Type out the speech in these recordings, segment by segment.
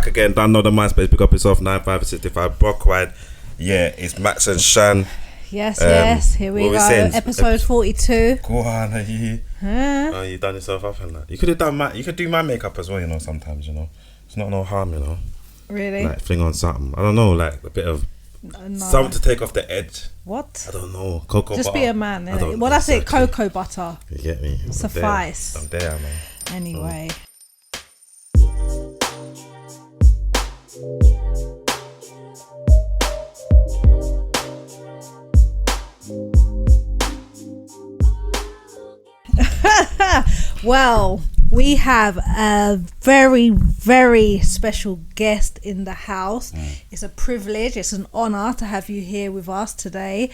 back again. Don't know the MySpace. Pick up yourself. 9565 Brockwide. Yeah, it's Max and Shan. Yes. Here we go. Episode 42. Go on, are you? Oh, you done yourself up and that. You could have done my. You could do my makeup as well. You know, sometimes. You know, it's not no harm. You know. Really? Like fling on something. I don't know. Like a bit of something to take off the edge. What? I don't know. Cocoa Just butter. be a man. Well, that's it. Cocoa butter. You get me? Suffice. I'm there, man. Anyway. Well, we have a very, very special guest in the house. It's a privilege, it's an honour to have you here with us today.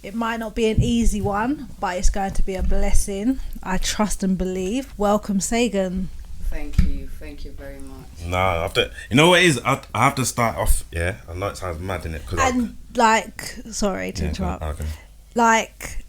It might not be an easy one, but it's going to be a blessing. I trust and believe. Welcome, Segan. Thank you very much. Nah, you know what it is? I have to start off. Yeah, I know it sounds mad, innit? Sorry to interrupt. Okay.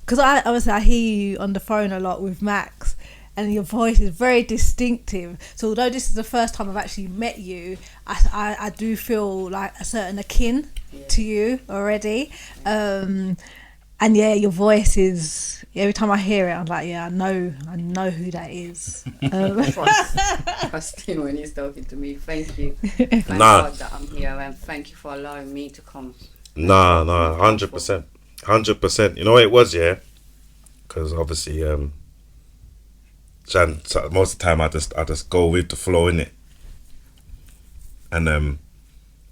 Because I hear you on the phone a lot with Max, and your voice is very distinctive. So although this is the first time I've actually met you, I do feel like a certain akin to you already. And yeah, your voice is, every time I hear it, I'm like, yeah, I know who that is. Trusting when he's talking to me. Thank you. Thank God that I'm here, and thank you for allowing me to come. Nah, 100%. 100%. You know what it was, yeah? Because obviously, Jan, most of the time I just go with the flow, innit? And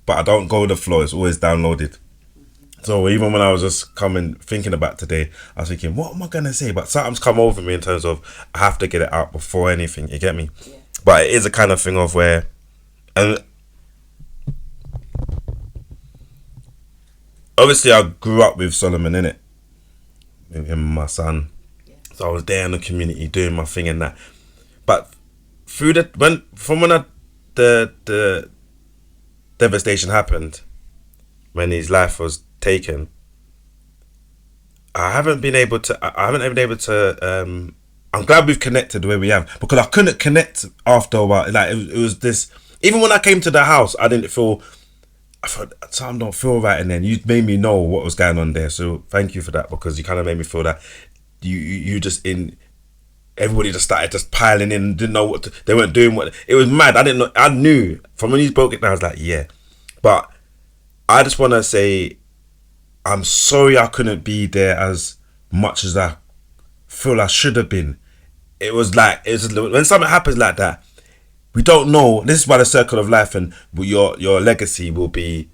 but I don't go with the flow, it's always downloaded. So even when I was just thinking about today, I was thinking, what am I gonna say? But something's come over me in terms of I have to get it out before anything, you get me? Yeah. But it is a kind of thing of where, and obviously I grew up with Solomon, innit? With him and my son. Yeah. So I was there in the community doing my thing and that. But through the devastation happened, when his life was taken, I haven't been able to I'm glad we've connected the way we have, because I couldn't connect after a while. Like it was this, even when I came to the house, I thought something don't feel right, and then you made me know what was going on there. So thank you for that, because you kind of made me feel that you just everybody just started just piling in, didn't know they weren't doing what, it was mad. I didn't know, I knew from when you broke it down, I was like, yeah. But I just want to say, I'm sorry I couldn't be there as much as I feel I should have been. It was when something happens like that, we don't know. This is why the circle of life and your legacy will be.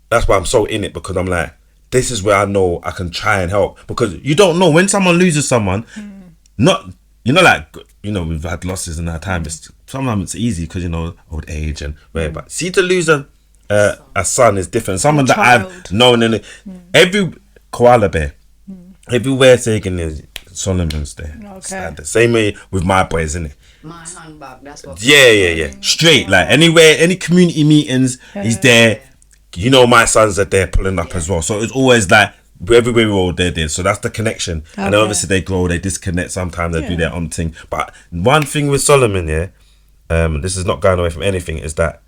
That's why I'm so in it, because I'm like, this is where I know I can try and help, because you don't know when someone loses someone. We've had losses in our time. Sometimes it's easy because old age and whatever. But see, to lose a son is different. Someone that I've known in every koala bear, everywhere Segan is, Solomon's there. Okay. The same way with my boys, isn't it? My handbag, that's what. Yeah. Straight, like anywhere, any community meetings, he's there. My sons are there pulling up as well. So it's always like everywhere we're all there. So that's the connection. Okay. And then obviously they grow, they disconnect. Sometimes they do their own thing. But one thing with Solomon, this is not going away from anything, is that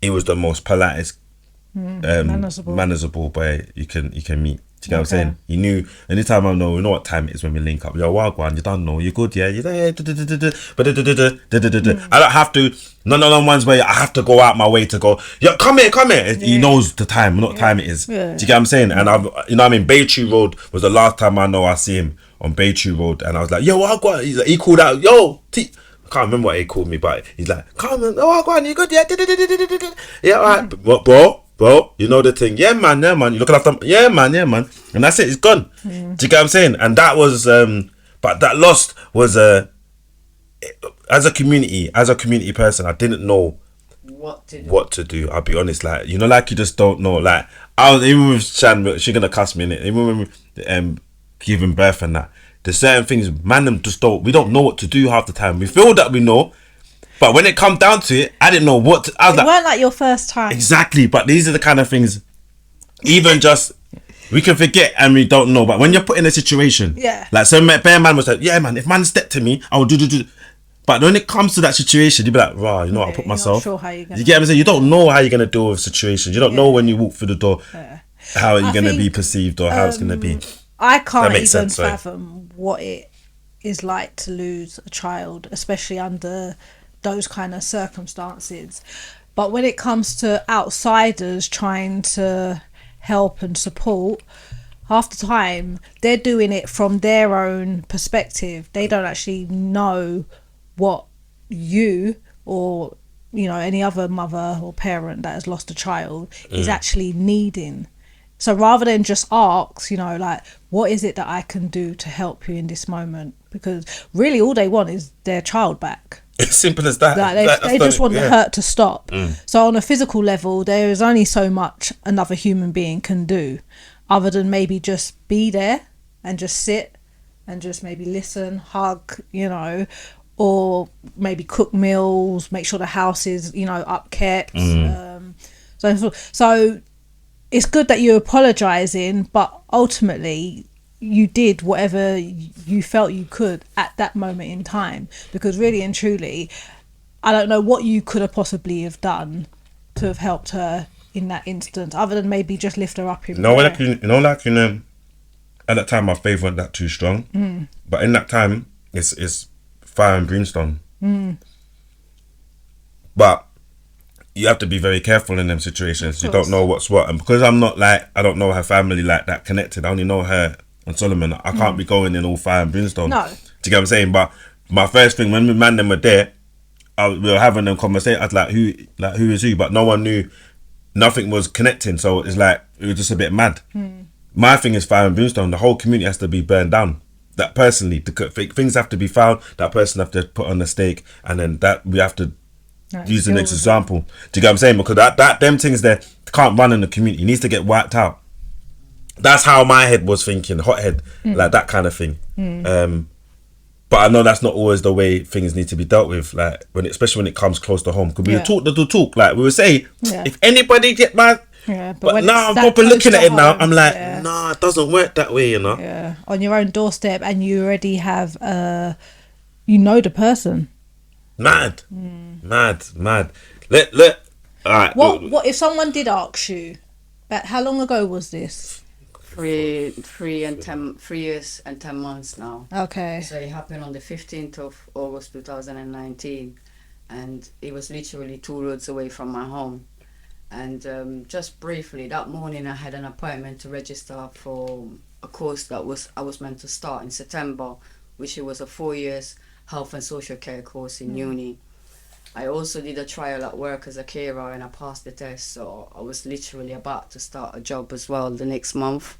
he was the most politest, manageable boy you can meet. Do you get what I'm saying? He knew anytime we know what time it is when we link up. Yo, Wagwan, you don't know, you good, yeah? You there? I don't have to. None of them ones where I have to go out my way to go. Yo, come here. Yeah. He knows the time, what time it is. Yeah. Do you get what I'm saying? And Bay Tree Road was the last time I see him on Bay Tree Road, and I was like, yo, Wagwan. He called out, yo, I can't remember what he called me, but he's like, come on, Wagwan, you good? Yeah, yeah, alright, bro, you know the thing. Yeah, man. You looking after, yeah, man. And that's it. It's gone. Do you get what I'm saying? And that was, but that loss was as a community person, I didn't know what to do. I'll be honest, like you just don't know. Like I was even with Shan, she's gonna cuss me in it. Even when giving birth and that, there's certain things, man, we don't know what to do half the time. We feel that we know. But when it come down to it, I didn't know what to, it weren't like your first time. Exactly, but these are the kind of things, even just, we can forget and we don't know. But when you're put in a situation, like, so Bear Man was like, yeah, man, if man stepped to me, I would do. But when it comes to that situation, you be like, "Wow, you know what? I put you're not myself." sure how you're gonna You get what I'm saying? You don't know how you're gonna deal with situations. You don't know when you walk through the door how you're gonna be perceived or how it's gonna be. I can't makes even sense, sorry. fathom what it is like to lose a child, especially under those kind of circumstances. But when it comes to outsiders trying to help and support, half the time they're doing it from their own perspective. They don't actually know what you or any other mother or parent that has lost a child is actually needing. So rather than just ask, like, what is it that I can do to help you in this moment? Because really all they want is their child back. It's simple as that. Like they just want the hurt to stop. So on a physical level, there is only so much another human being can do, other than maybe just be there and just sit and just maybe listen, hug, or maybe cook meals, make sure the house is, upkept. So it's good that you're apologising, but ultimately you did whatever you felt you could at that moment in time, because really and truly I don't know what you could have possibly have done to have helped her in that instance, other than maybe just lift her up in prayer. At that time my faith wasn't that too strong, but in that time it's fire and brimstone. But you have to be very careful in them situations. You don't know what's what, and because I don't know her family like that connected. I only know her and Solomon. I can't be going in all fire and brimstone. No. Do you get what I'm saying? But my first thing when the man them were there, we were having them conversation. I was like, who is who? But no one knew. Nothing was connecting, so it's like it was just a bit mad. My thing is fire and brimstone. The whole community has to be burned down. That personally, things have to be found. That person have to put on the stake, and then that we have to use the next example. Do you get what I'm saying? Because that them things there can't run in the community. It needs to get wiped out. That's how my head was thinking, hothead, like that kind of thing. But I know that's not always the way things need to be dealt with, like especially when it comes close to home. Because we talk the talk, like we would say, if anybody get mad. But now I'm proper looking at it now. I'm like, nah, it doesn't work that way, Yeah, on your own doorstep, and you already have, the person. Mad. Let. All right. What if someone did ask you? How long ago was this? 3 years and 10 months now. Okay. So it happened on the 15th of August 2019, and it was literally 2 roads away from my home. And just briefly, that morning I had an appointment to register for a course that I was meant to start in September, which it was a 4 years health and social care course in uni. I also did a trial at work as a carer, and I passed the test, so I was literally about to start a job as well the next month.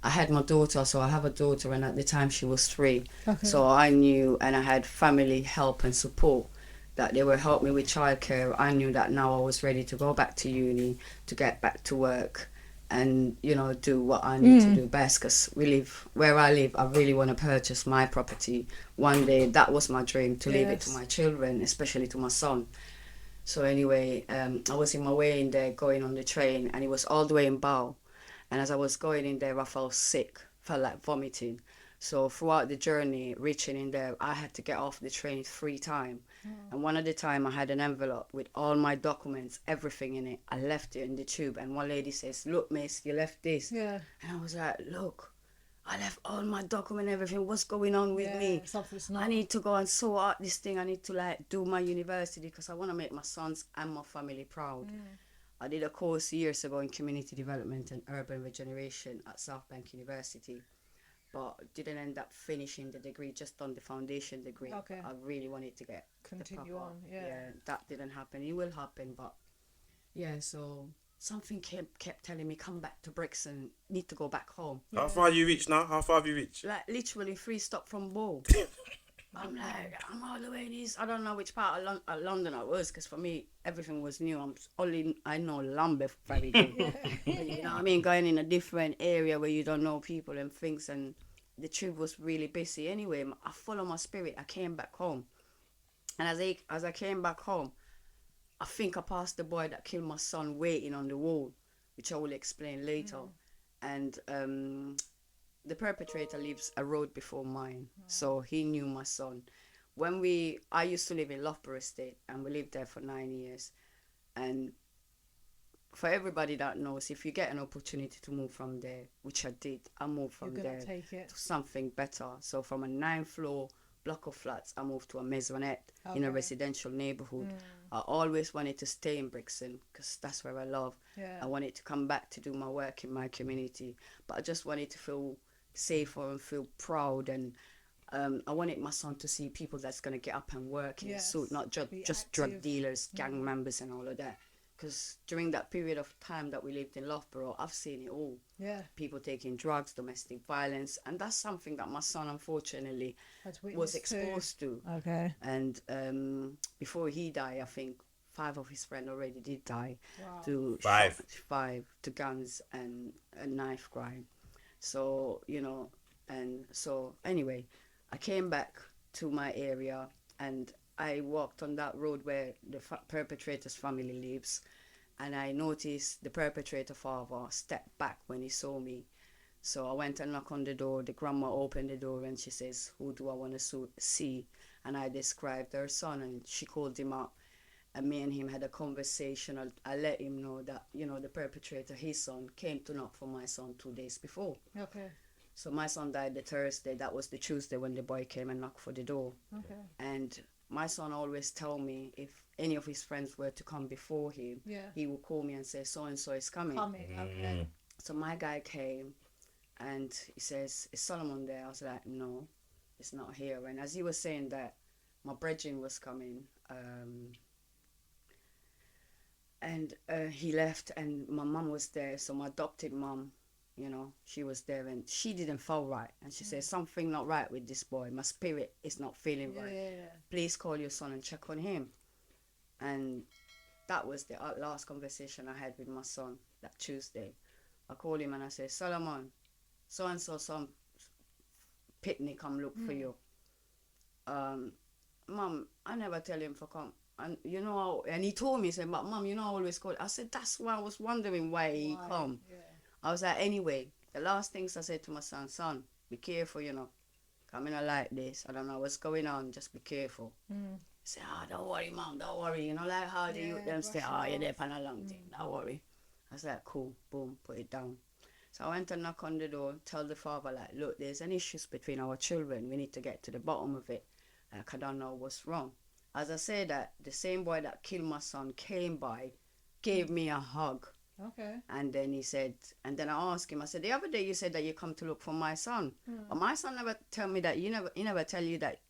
I had my daughter, so I have a daughter, and at the time she was 3. Okay. So I knew, and I had family help and support, that they will help me with childcare. I knew that now I was ready to go back to uni, to get back to work, and do what I need to do best, because where I live, I really want to purchase my property one day. That was my dream, to leave it to my children, especially to my son. So anyway, I was in my way in there, going on the train, and it was all the way in Bow, and as I was going in there I felt sick, felt like vomiting. So throughout the journey, reaching in there, I had to get off the train 3 times. And one of the time I had an envelope with all my documents, everything in it. I left it in the tube, and one lady says, "Look, miss, you left this." Yeah. And I was like, "Look, I left all my document, everything. What's going on with me? I need to go and sort out this thing. I need to do my university, because I want to make my sons and my family proud." I did a course years ago in community development and urban regeneration at South Bank University, but didn't end up finishing the degree, just on the foundation degree. Okay. I really wanted to continue on. Yeah, that didn't happen. It will happen, but so something kept telling me, come back to Brixton, need to go back home. How far have you reached now? Like literally 3 stops from Bow. I'm like, I'm all the way in this. I don't know which part of London I was, because for me everything was new. I know Lambeth very good. But, you know what I mean, going in a different area where you don't know people and things, and the tube was really busy. Anyway, I followed my spirit. I came back home, and as I came back home, I think I passed the boy that killed my son waiting on the wall, which I will explain later. And the perpetrator lives a road before mine, so he knew my son. I used to live in Loughborough Estate, and we lived there for 9 years. And for everybody that knows, if you get an opportunity to move from there, which I did, I moved from there take it. to something better. So from a 9th floor block of flats, I moved to a maisonette in a residential neighborhood. I always wanted to stay in Brixton because that's where I love. Yeah. I wanted to come back to do my work in my community, but I just wanted to feel safer and feel proud. And I wanted my son to see people that's going to get up and work in a suit, not just drug dealers, gang members and all of that. Because during that period of time that we lived in Loughborough, I've seen it all. Yeah. People taking drugs, domestic violence, and that's something that my son, unfortunately, was exposed to. Okay. And before he died, I think 5 of his friends already did die. Wow. To 5. 5 to guns and knife crime. So, and so anyway, I came back to my area and I walked on that road where the perpetrator's family lives, and I noticed the perpetrator father stepped back when he saw me. So I went and knocked on the door. The grandma opened the door and she says, "Who do I want to see?" And I described her son, and she called him up. And me and him had a conversation. I let him know that, the perpetrator, his son, came to knock for my son 2 days before. Okay. So my son died the Thursday. That was the Tuesday when the boy came and knocked for the door. Okay. And my son always tell me if any of his friends were to come before him, he would call me and say, "So-and-so is coming." Okay. So my guy came and he says, "Is Solomon there?" I was like, "No, it's not here." And as he was saying that, my brethren was coming. And he left, and my mum was there. So my adopted mum, she was there, and she didn't feel right. And she said, "Something not right with this boy. My spirit is not feeling right. Yeah. Please call your son and check on him." And that was the last conversation I had with my son that Tuesday. I called him and I said, "Solomon, so-and-so, some pitney come look for you." "Mum, I never tell him for come." And and he told me, he said, "But Mum, I always call." I said, "That's why I was wondering why he come." Yeah. I was like, anyway, the last things I said to my son, be careful, coming out like this. I don't know what's going on, just be careful. He said, "Don't worry, Mum, don't worry." Like how the youth them say, "You're there for a long thing, don't worry." I was like, cool, boom, put it down. So I went and knocked on the door, tell the father, like, "Look, there's an issue between our children. We need to get to the bottom of it. Like, I don't know what's wrong." As I said that, the same boy that killed my son came by, gave me a hug. Okay. And then he said, and then I asked him, I said, "The other day you said that you come to look for my son. But my son never tell me that, he never tell you that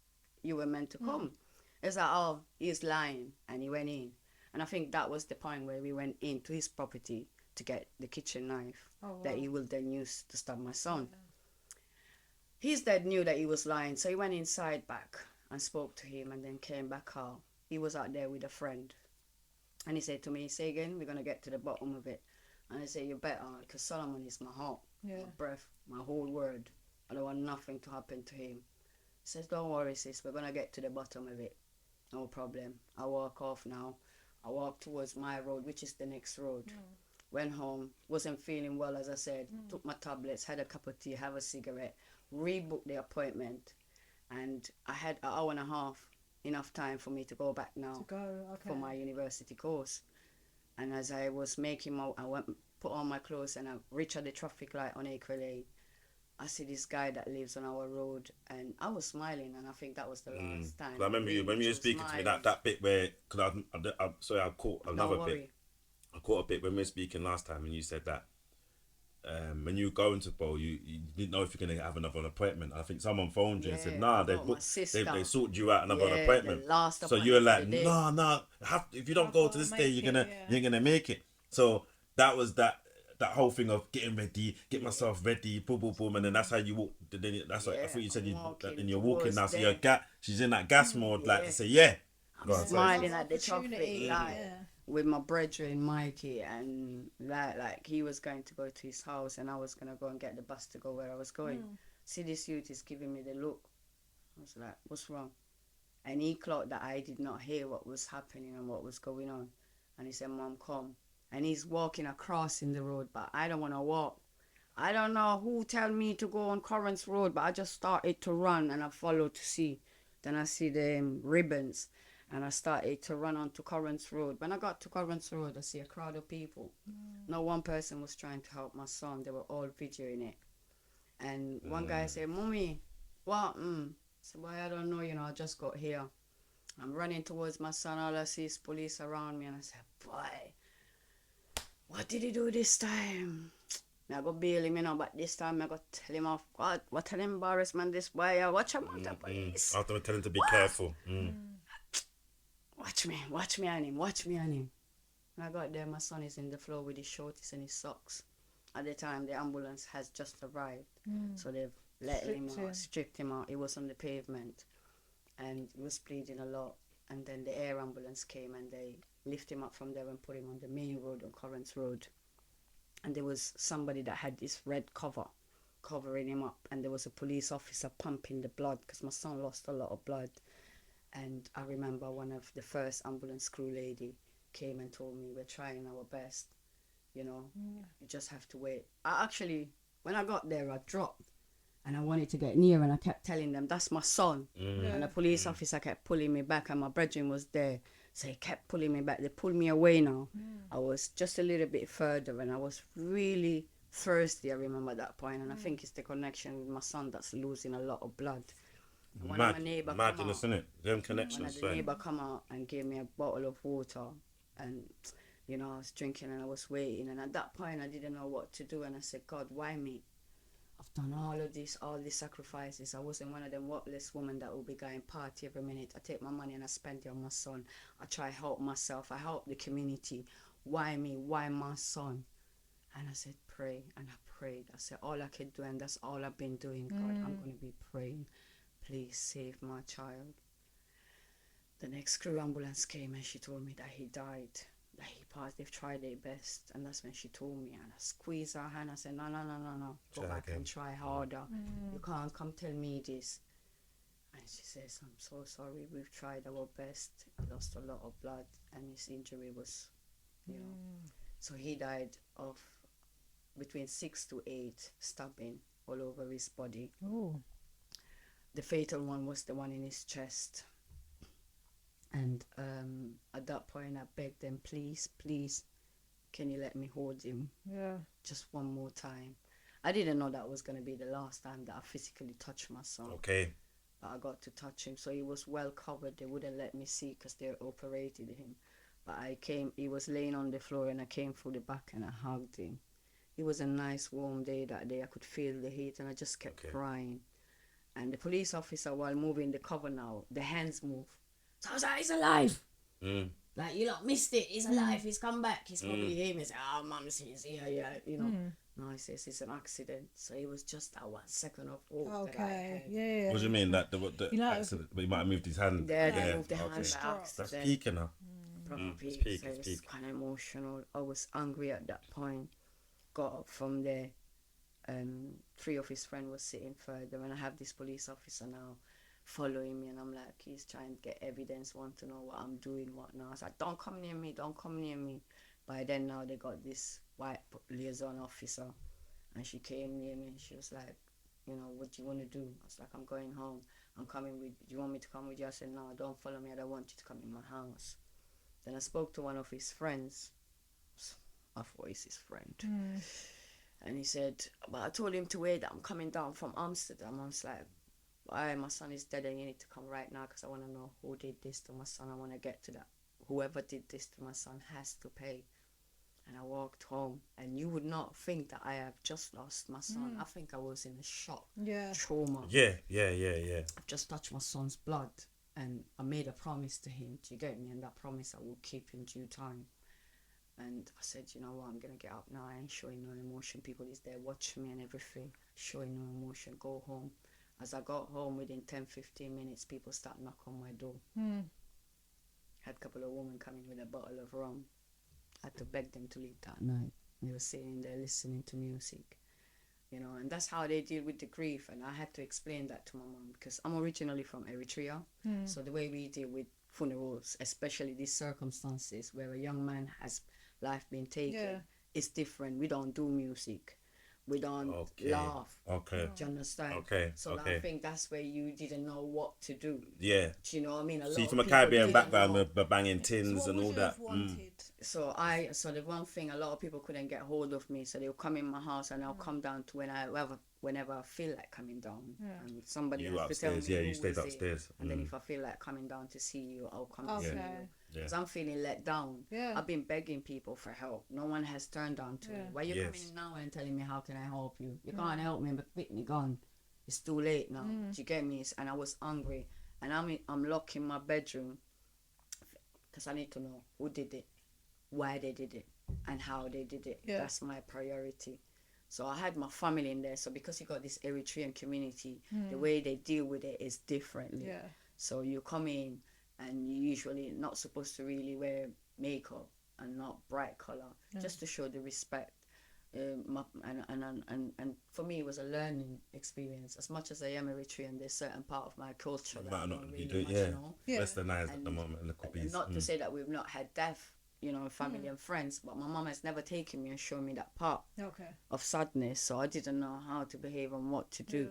you were meant to come." It's like, "Oh, he's lying." And he went in. And I think that was the point where we went into his property to get the kitchen knife that he will then use to stab my son. His dad knew that he was lying, so he went inside back and spoke to him and then came back out. He was out there with a friend. And he said to me, "Segan, we're going to get to the bottom of it." And I said, "You better, because Solomon is my heart, my breath, my whole world. I don't want nothing to happen to him." He says, "Don't worry, sis, we're going to get to the bottom of it. No problem." I walk off now. I walk towards my road, which is the next road. Went home, wasn't feeling well, as I said. Took my tablets, had a cup of tea, have a cigarette, rebooked the appointment. And I had an hour and a half, enough time for me to go back now for my university course. And as I was I went put on my clothes and I reached at the traffic light on Acre Lane. I see this guy that lives on our road, and I was smiling, and I think that was the last time. I remember when you were speaking to me, that bit where, because I caught another bit. I caught a bit when we were speaking last time, and you said that when you go into Bowl, you didn't know if you're going to have another appointment. I think someone phoned you and said, "Nah, they sorted you out another appointment." So you were like, "Nah, if you don't go to this day, you ain't gonna make it." So that was that whole thing of getting ready, get myself ready, boom, boom, boom, and then that's how you walk. That's like I thought you said and you're walking now, so she's in that gas mode, like to say, "Yeah." I'm smiling at the traffic light. With my brethren Mikey, and like he was going to go to his house and I was going to go and get the bus to go where I was going. See, this youth is giving me the look. I was like, "What's wrong?" And he clocked that I did not hear what was happening and what was going on. And he said, "Mom, come." And he's walking across in the road, but I don't want to walk. I don't know who tell me to go on Corrance Road, but I just started to run and I followed to see. Then I see the ribbons, and I started to run onto Correns Road. When I got to Correns Road, I see a crowd of people. No one person was trying to help my son. They were all videoing it. And one guy said, "Mommy, what?" So, boy, I don't know, I just got here. I'm running towards my son. All I see is police around me. And I said, "Boy, what did he do this time?" I go bail him, but this time I go tell him off. What an embarrassment this boy. Watch him out the police. After telling him to be careful. Watch me on him. When I got there, my son is in the floor with his shorties and his socks. At the time, the ambulance has just arrived. So they've stripped him out. He was on the pavement and he was bleeding a lot. And then the air ambulance came and they lifted him up from there and put him on the main road, on Correns Road. And there was somebody that had this red cover covering him up, and there was a police officer pumping the blood because my son lost a lot of blood. And I remember one of the first ambulance crew lady came and told me, "We're trying our best, you just have to wait." When I got there, I dropped and I wanted to get near, and I kept telling them, "That's my son." And the police officer kept pulling me back, and my brethren was there, so he kept pulling me back. They pulled me away now. I was just a little bit further, and I was really thirsty. I remember that point, and I think it's the connection with my son that's losing a lot of blood. One of my neighbor madness, innit? Them connections. One of the neighbor come out and gave me a bottle of water, and I was drinking and I was waiting, and at that point I didn't know what to do, and I said, "God, why me? I've done all these sacrifices. I wasn't one of them worthless women that will be going party every minute. I take my money and I spend it on my son. I try help myself. I help the community. Why me? Why my son?" And I said, pray. And I prayed. I said, all I could do, and that's all I've been doing. God, I'm going to be praying. Please save my child. The next crew ambulance came and she told me that he died. That he passed. They've tried their best. And that's when she told me. And I squeezed her hand. I said, no. Go back and try harder. You can't come tell me this. And she says, "I'm so sorry. We've tried our best. He lost a lot of blood. And his injury was, So he died of between 6 to 8 stabbing all over his body. Oh. The fatal one was the one in his chest. And at that point, I begged them, please, can you let me hold him? Yeah. Just one more time. I didn't know that was going to be the last time that I physically touched my son. Okay. But I got to touch him. So he was well covered. They wouldn't let me see because they operated him. But he was laying on the floor, and I came through the back and I hugged him. It was a nice warm day that day. I could feel the heat and I just kept crying. And the police officer, while moving the cover now, the hands move. So I was like, "He's alive." Like, you lot missed it. He's alive. He's come back. He's probably here. He said, "Oh, Mum, he's here, No, he says it's an accident. So it was just that 1 second of hope that I had. Yeah. What do you mean? That the accident, but he might have moved his hand. They moved the hand by accident. That's peaking now. Proper peak. So it was kind of emotional. I was angry at that point. Got up from there. 3 of his friends was sitting further, and I have this police officer now following me, and I'm like, he's trying to get evidence, want to know what I'm doing, what now. I was like, don't come near me. By then now they got this white liaison officer, and she came near me and she was like, what do you want to do? I was like, I'm going home. I'm coming with, do you want me to come with you? I said, no, don't follow me. I don't want you to come in my house. Then I spoke to one of his friends. I thought he's his friend. And he said, but I told him to wait, I'm coming down from Amsterdam. I was like, why? My son is dead and you need to come right now because I want to know who did this to my son. I want to get to that. Whoever did this to my son has to pay. And I walked home, and you would not think that I have just lost my son. I think I was in a shock, trauma. Yeah. I've just touched my son's blood, and I made a promise to him. Do you get me? And that promise I will keep in due time. And I said, you know what, I'm going to get up now. I ain't showing no emotion. People is there watching me and everything. Showing no emotion. Go home. As I got home, within 10-15 minutes, people start knocking on my door. Had a couple of women coming with a bottle of rum. I had to beg them to leave that night. They were sitting there listening to music, and that's how they deal with the grief. And I had to explain that to my mom because I'm originally from Eritrea. So the way we deal with funerals, especially these circumstances where a young man has life been taken, is different. We don't do music. we don't Okay. laugh. Okay. Do you understand? Okay. So Okay. I think that's where you didn't know what to do. Yeah. Do you know what I mean? See, lot from a of people Caribbean didn't background, know. we're banging So tins what and would all you that. have wanted? So the one thing, a lot of people couldn't get hold of me, so they'll come in my house and I'll come down to whenever I feel like coming down. And somebody You has to tell upstairs, me yeah, you who stayed is it. upstairs. And then if I feel like coming down to see you, I'll come to see you. Okay. Because I'm feeling let down. Yeah. I've been begging people for help. No one has turned down to me. Why you coming in now and telling me how can I help you? You can't help me, but quit me gone. It's too late now. Do you get me? And I was angry. And I'm locked in my bedroom because I need to know who did it, why they did it, and how they did it. Yeah. That's my priority. So I had my family in there. So because you got this Eritrean community, the way they deal with it is differently. Yeah. So you come in and you usually not supposed to really wear makeup and not bright color, just to show the respect. And for me, it was a learning experience. As much as I am Eritrean, there's certain part of my culture that I don't really much know. Westernized at the moment, and the copies. Not to say that we've not had death, family and friends, but my mom has never taken me and shown me that part of sadness, so I didn't know how to behave and what to do.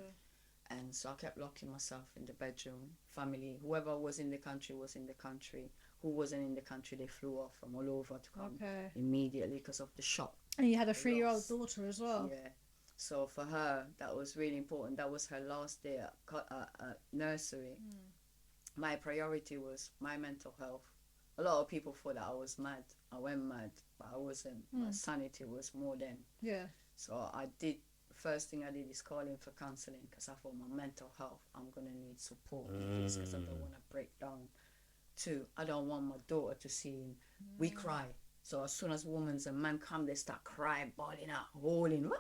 And so I kept locking myself in the bedroom. Family, whoever was in the country was in the country. Who wasn't in the country, they flew off from all over to come immediately because of the shock. And you had a 3-year-old daughter as well. Yeah. So for her, that was really important. That was her last day at nursery. My priority was my mental health. A lot of people thought that I was mad. I went mad, but I wasn't. My sanity was more than. Yeah. So first thing I did is call in for counselling because I thought my mental health, I'm going to need support because I don't want to break down. 2, I don't want my daughter to see him. We cry. So as soon as women and men come, they start crying, bawling out, howling.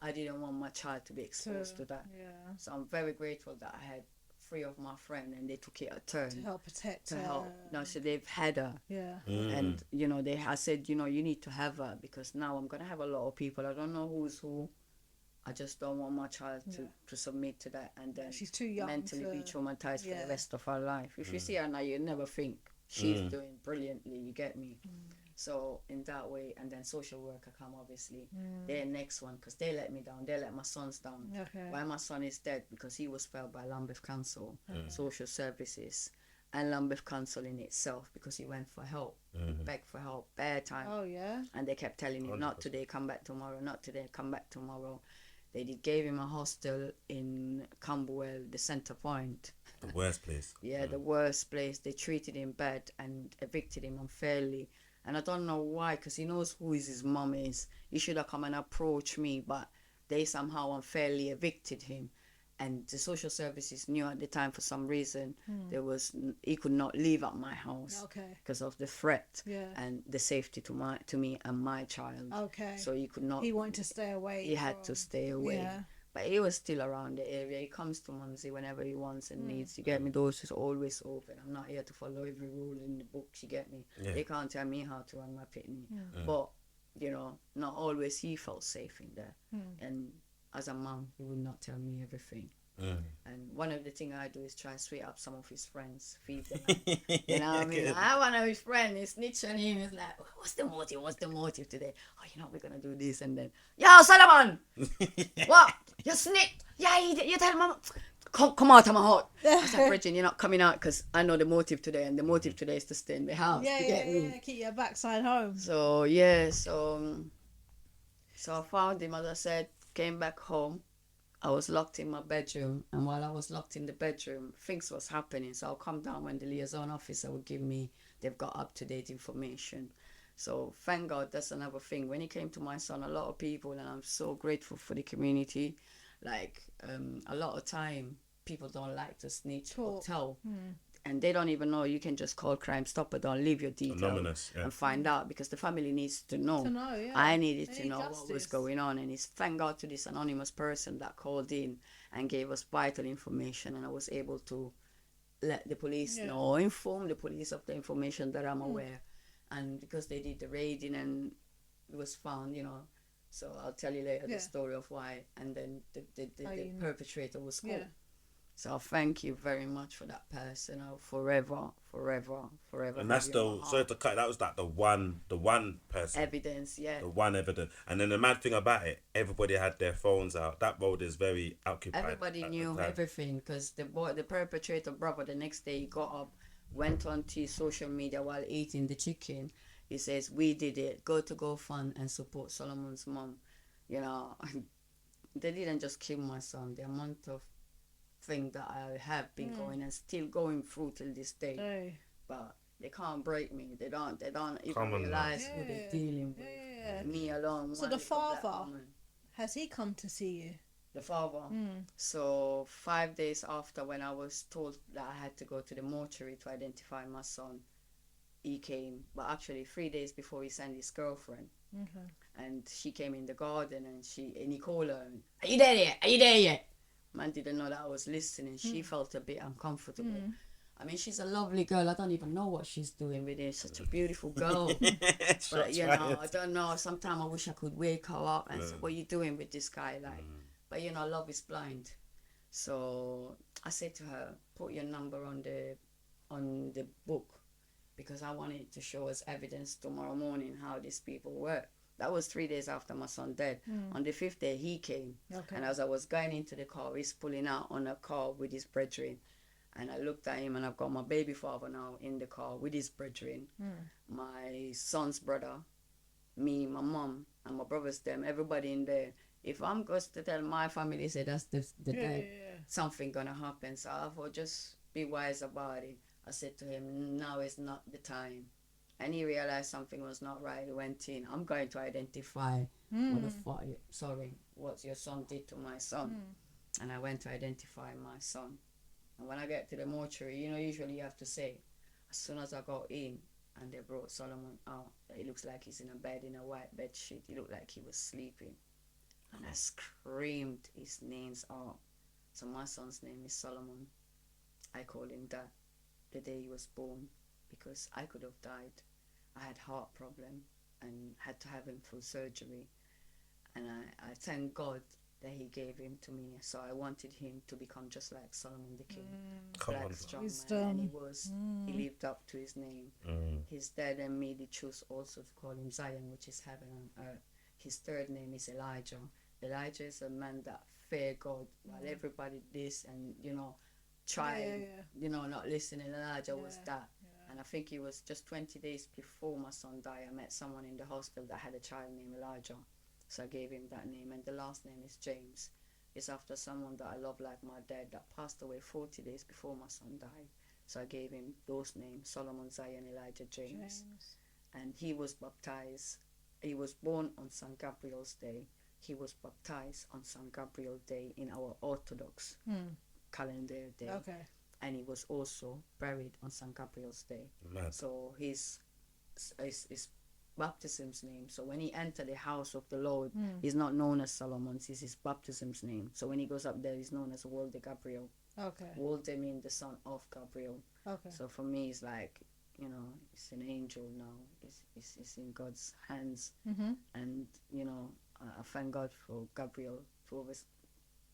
I didn't want my child to be exposed to that. Yeah. So I'm very grateful that I had 3 of my friends and they took it a turn. To help protect her. Help. No, so they've had her. Yeah. And, I said, you need to have her because now I'm going to have a lot of people. I don't know who's who. I just don't want my child to submit to that and then she's too young mentally be traumatized for the rest of her life. If you see her now, you never think she's doing brilliantly, you get me? So in that way, and then social worker come obviously. They're next one because they let me down. They let my sons down. Okay. Why my son is dead? Because he was failed by Lambeth Council, social services, and Lambeth Council in itself because he went for help, begged for help, bare time. Oh yeah. And they kept telling him, not today, come back tomorrow, not today, come back tomorrow. They gave him a hostel in Camberwell, the Centre Point. The worst place. The worst place. They treated him bad and evicted him unfairly. And I don't know why, because he knows who his mum is. He should have come and approached me, but they somehow unfairly evicted him. And the social services knew at the time for some reason he could not leave at my house because of the threat and the safety to me and my child. Okay. So he could not. He wanted to stay away. He had to stay away. Yeah. But he was still around the area. He comes to Muncie whenever he wants and needs. You get me? Doors is always open. I'm not here to follow every rule in the books. You get me? Yeah. They can't tell me how to run my pitney. But not always he felt safe in there. And as a mum, he would not tell me everything. And one of the things I do is try to sweet up some of his friends, feed them. You know what I mean? I one of his friends is snitching him. He's like, what's the motive today? Oh, we're going to do this. And then, yo, Solomon! What? You snitch? Yeah, you tell mama. Come out of my heart. I said, Bridget, you're not coming out because I know the motive today. And the motive today is to stay in the house. Yeah. Keep your backside home. So I found him, as I said, came back home. I was locked in my bedroom, and while I was locked in the bedroom, things was happening. So I'll come down when the liaison officer would give me, they've got up-to-date information. So thank God, that's another thing. When it came to my son, a lot of people, and I'm so grateful for the community, like a lot of time, people don't like to snitch or tell. And they don't even know. You can just call Crime Stopper, don't leave your details and find out because the family needs to know. I needed to know what was going on, and it's thank God to this anonymous person that called in and gave us vital information, and I was able to let the police know, inform the police of the information that I'm aware, and because they did the raiding and it was found, so I'll tell you later the story of why, and then the perpetrator was caught. So thank you very much for that person. I'll forever And have that's you in my the sorry heart. to cut. That was like the one person, Evidence, yeah. the one evidence. And then the mad thing about it, everybody had their phones out. That road is very occupied Everybody at the knew time. everything because the perpetrator brother, the next day he got up, went on to social media while eating the chicken. He says, "We did it. Go to GoFund and support Solomon's mom." You know, they didn't just kill my son. The amount of thing that I have been going and still going through till this day. Hey. But they can't break me. They don't even Come on now. realize who they're dealing with. Yeah. Me alone. So one the little black father, woman. has he come to see you? The father. So 5 days after, when I was told that I had to go to the mortuary to identify my son, he came. But actually 3 days before, he sent his girlfriend. Okay. And she came in the garden and he called her, "Are you there yet? Are you there yet?" Man didn't know that I was listening. She felt a bit uncomfortable. I mean, she's a lovely girl. I don't even know what she's doing with it. Such a beautiful girl. But, you know, I don't know. Sometimes I wish I could wake her up and say, "What are you doing with this guy?" Like, but, you know, love is blind. So I said to her, "Put your number on the book because I want it to show us evidence tomorrow morning how these people work." That was 3 days after my son died. On the 5th day, he came. Okay. And as I was going into the car, he's pulling out on a car with his brethren. And I looked at him, and I've got my baby father now in the car with his brethren. My son's brother, me, my mom, and my brothers, them, everybody in there. If I'm going to tell my family, say that's the day, something gonna happen. So I thought, just be wise about it. I said to him, now is not the time. And he realized something was not right. He went in. I'm going to identify what your son did to my son. And I went to identify my son. And when I get to the mortuary, you know, usually you have to say, as soon as I got in and they brought Solomon out, it looks like he's in a bed in a white bed sheet. It looked like he was sleeping. And I screamed his names out. So my son's name is Solomon. I call him that the day he was born because I could have died. I had heart problem and had to have him through surgery. And I thank God that he gave him to me. So I wanted him to become just like Solomon the King. Black, strong man. And he was. He lived up to his name. His dad and me, they chose also to call him Zion, which is heaven on earth. His third name is Elijah. Elijah is a man that feared God while everybody this and, you know, trying, you know, not listening. Elijah was that. And I think it was just 20 days before my son died, I met someone in the hospital that had a child named Elijah. So I gave him that name, and the last name is James. It's after someone that I love like my dad that passed away 40 days before my son died. So I gave him those names, Solomon, Zion, Elijah, James. And he was baptized. He was born on St. Gabriel's Day. He was baptized on St. Gabriel Day in our Orthodox calendar day. Okay. And he was also buried on St. Gabriel's Day. So his baptism's name. So when he entered the house of the Lord, he's not known as Solomon's, it's his baptism's name. So when he goes up there, he's known as Walde Gabriel. Okay. Walde means the son of Gabriel. Okay. So for me, it's like, you know, it's an angel now. It's in God's hands. And, you know, I thank God for Gabriel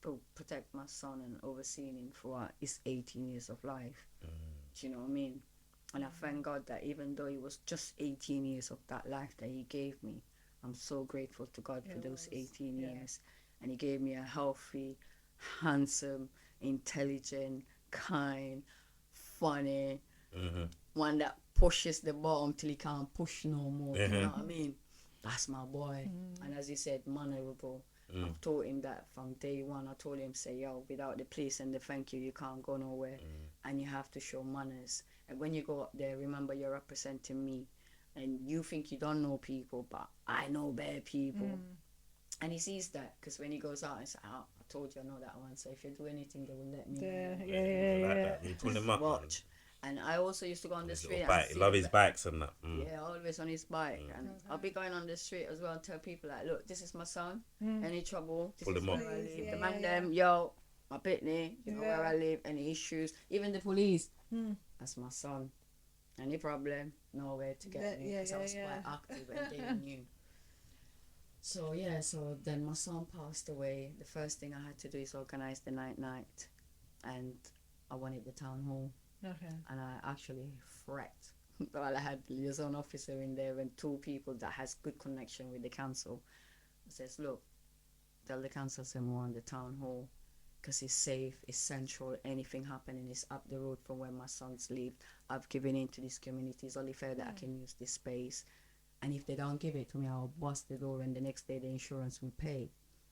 to protect my son and overseeing him throughout his 18 years of life. Do you know what I mean? And I thank God that even though it was just 18 years of that life that he gave me, I'm so grateful to God for those 18 years. And he gave me a healthy, handsome, intelligent, kind, funny, one that pushes the bottom till he can't push no more. You know what I mean? That's my boy. And as he said, mannerable. I've taught him that from day one. I told him, say, yo, without the please and the thank you, you can't go nowhere. And you have to show manners. And when you go up there, remember you're representing me. And you think you don't know people, but I know better people. And he sees that, because when he goes out, he says, oh, I told you I know that one. So if you do anything, they will let me know. You pull him up. Watch. And I also used to go on the street. He love his bikes and that. Yeah, always on his bike. And I'll be going on the street as well and tell people, like, look, this is my son. Any trouble, this Pull is him up. where I live. The man them, yo, my pitney, you know where I live, any issues, even the police. That's my son. Any problem, nowhere to get me, because I was quite active and they knew. So then my son passed away. The first thing I had to do is organize the night. and I wanted the town hall. Okay. And I actually threat. Well, I had liaison officer in there and 2 people that has good connection with the council. I says, look, tell the council say more on the town hall because it's safe, it's central. Anything happening is up the road from where my sons live. I've given in to this community. It's only fair that I can use this space. And if they don't give it to me, I'll bust the door and the next day the insurance will pay.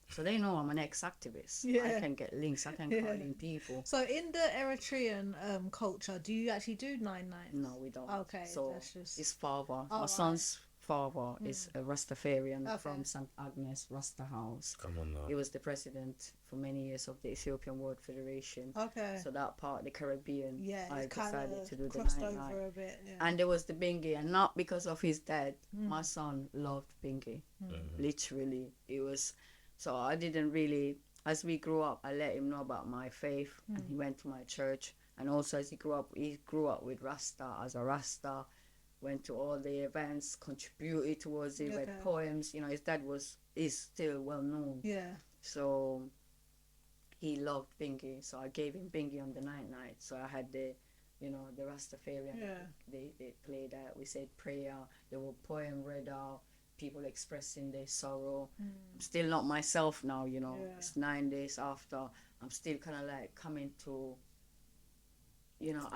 So they know I'm an ex-activist. Yeah. I can get links. I can call in people. So in the Eritrean culture, do you actually do 9/9? No, we don't. Okay, So that's just... his father, Oh, my son's father, is a Rastafarian Okay. from St. Agnes Rasta House. Come on now. He was the president for many years of the Ethiopian World Federation. Okay. So that part, the Caribbean, Yeah, I it's kind decided of to do the crossed 9/9. over a bit. Yeah. And there was the bingy, and not because of his dad. My son loved bingy. Literally, it was. So I didn't really. As we grew up, I let him know about my faith, and he went to my church. And also, as he grew up with Rasta as a Rasta. Went to all the events, contributed towards it, read poems. You know, his dad is still well known. Yeah. So he loved bingy. So I gave him bingy on the night. So I had the Rastafarian. Yeah. They played that. We said prayer. There were poem read out. People expressing their sorrow. I'm still not myself now. You know, it's 9 days after. I'm still kind of like coming to. You know,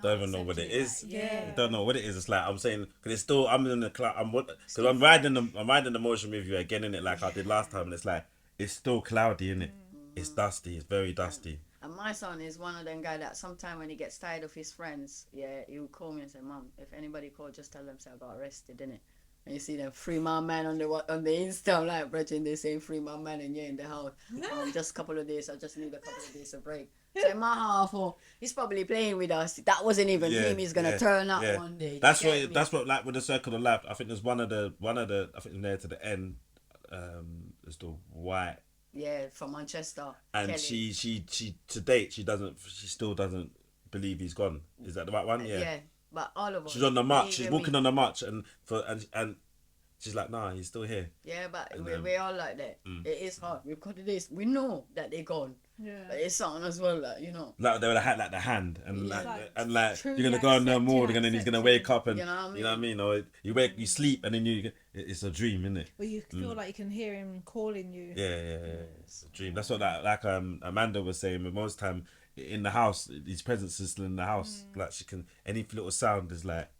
Don't even know what it is. Yeah. Don't know what it is. It's like I'm saying because it's still I'm in the cloud. Because I'm riding the motion with you again in it like I did last time. And it's like it's still cloudy in it. It's dusty. It's very dusty. And my son is one of them guy that sometime when he gets tired of his friends, he will call me and say, "Mom, if anybody call, just tell them say I got arrested, innit?" And you see them free my man on the Insta, I'm like, brethren, they say free my man and you're in the house. Just a couple of days, I just need a couple of days of break. So my half, he's probably playing with us. That wasn't even him. He's gonna turn up one day. That's what like with the Circle of Life. I think there's one of the I think near to the end, is the white. Yeah, from Manchester. And Kelly. she to date she still doesn't believe he's gone. Is that the right one? Yeah. Yeah, but all of us. She's on the march. She's walking on the march and she's like, nah, he's still here. Yeah, but we're all like that. It is hard. We've got this. We know that they're gone. Yeah. But it's something as well, like, you know. Like they would have had the hand and truly you're gonna go on the morgue and then he's gonna wake up and You know what I mean? you know what I mean? Or you sleep and then it's a dream, isn't it? Well, you feel like you can hear him calling you. Yeah. It's a dream. That's what Amanda was saying. But most time in the house, his presence is still in the house. Like she can any little sound is like,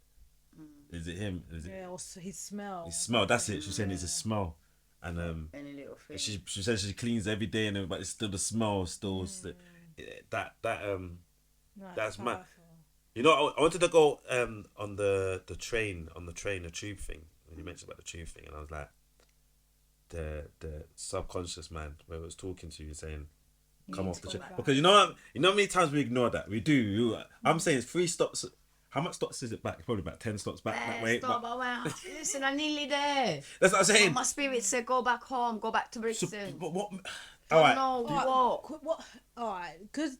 is it him? Is it? Yeah, or his smell. His smell. That's it. She's saying it's a smell, and Any little thing. she says she cleans every day, and but it's still the smell. That's mad. You know, I wanted to go on the tube thing. When you mentioned about the tube thing, and I was like, the subconscious man where it was talking to you saying, come off the train. Because you know how many times we ignore that. We do. I'm saying it's 3 stops. How much stops is it back? Probably about 10 stops back that way. Listen, I'm nearly there. That's what I'm saying. But my spirit said, go back home, go back to Brixton. But what? All right. No, What? All right, because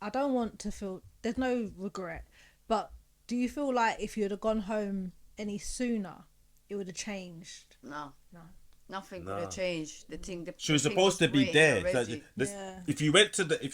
I don't want to feel. There's no regret, but do you feel like if you'd have gone home any sooner, it would have changed? No. Nothing Nah. could have changed. She was supposed to be there. Yeah. If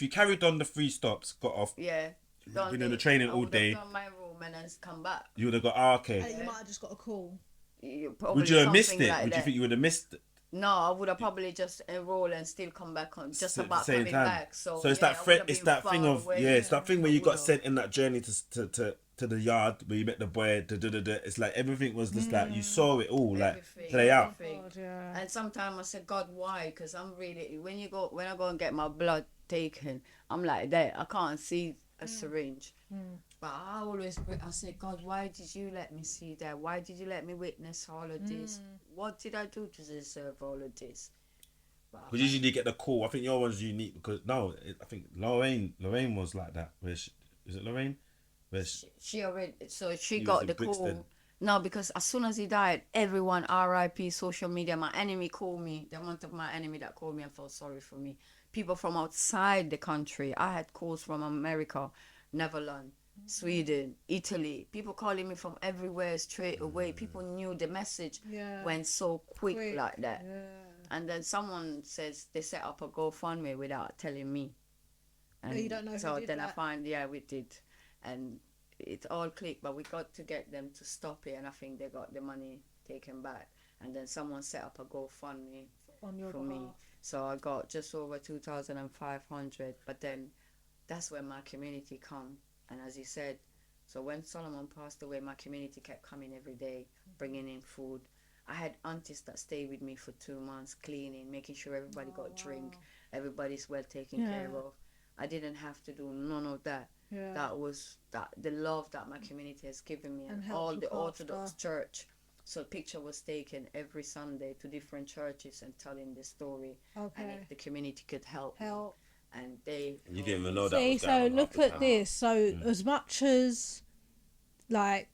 you carried on the 3 stops, got off. Yeah. Been in the training all day. I would have done my room and then come back. You would have got okay. And you might have just got a call. Would you have missed it? Like Would you think you would have missed it? No, I would have probably just enrolled and still come back on just At the about same coming time. back. So it's yeah, it's that thing of it's that thing where you got sent in that journey to the yard where you met the boy. It's like everything was just like you saw it all like play out. God, yeah. And sometimes I said, God, why? Because I'm really when I go and get my blood taken, I'm like that. I can't see a syringe. But I say, God, why did you let me see that? Why did you let me witness all of this? What did I do to deserve all of this? Because usually you get the call. I think your one's unique because I think Lorraine was like that. Is it Lorraine? She already, so she He was got in the Brixton. call. No, because as soon as he died, everyone, RIP, social media, my enemy called me. The amount of my enemy that called me and felt sorry for me. People from outside the country. I had calls from America, Netherlands, Sweden, Italy. People calling me from everywhere straight away. People knew the message went so quick like that. Yeah. And then someone says they set up a GoFundMe without telling me. And you don't know who so did then that? I find, yeah, we did. And it all clicked, but we got to get them to stop it, and I think they got the money taken back. And then someone set up a GoFundMe On your for me. behalf. So I got just over 2,500. But then that's where my community come. And as you said, so when Solomon passed away, my community kept coming every day, bringing in food. I had aunties that stayed with me for 2 months, cleaning, making sure everybody got drink, everybody's well taken care of. I didn't have to do none of that. Yeah. That was the love that my community has given me, and helped all look the Orthodox after. church. So a picture was taken every Sunday to different churches and telling the story. And Okay. if the community could help me. And they... You didn't even know that See, was so going on half look the at time. this. So as much as like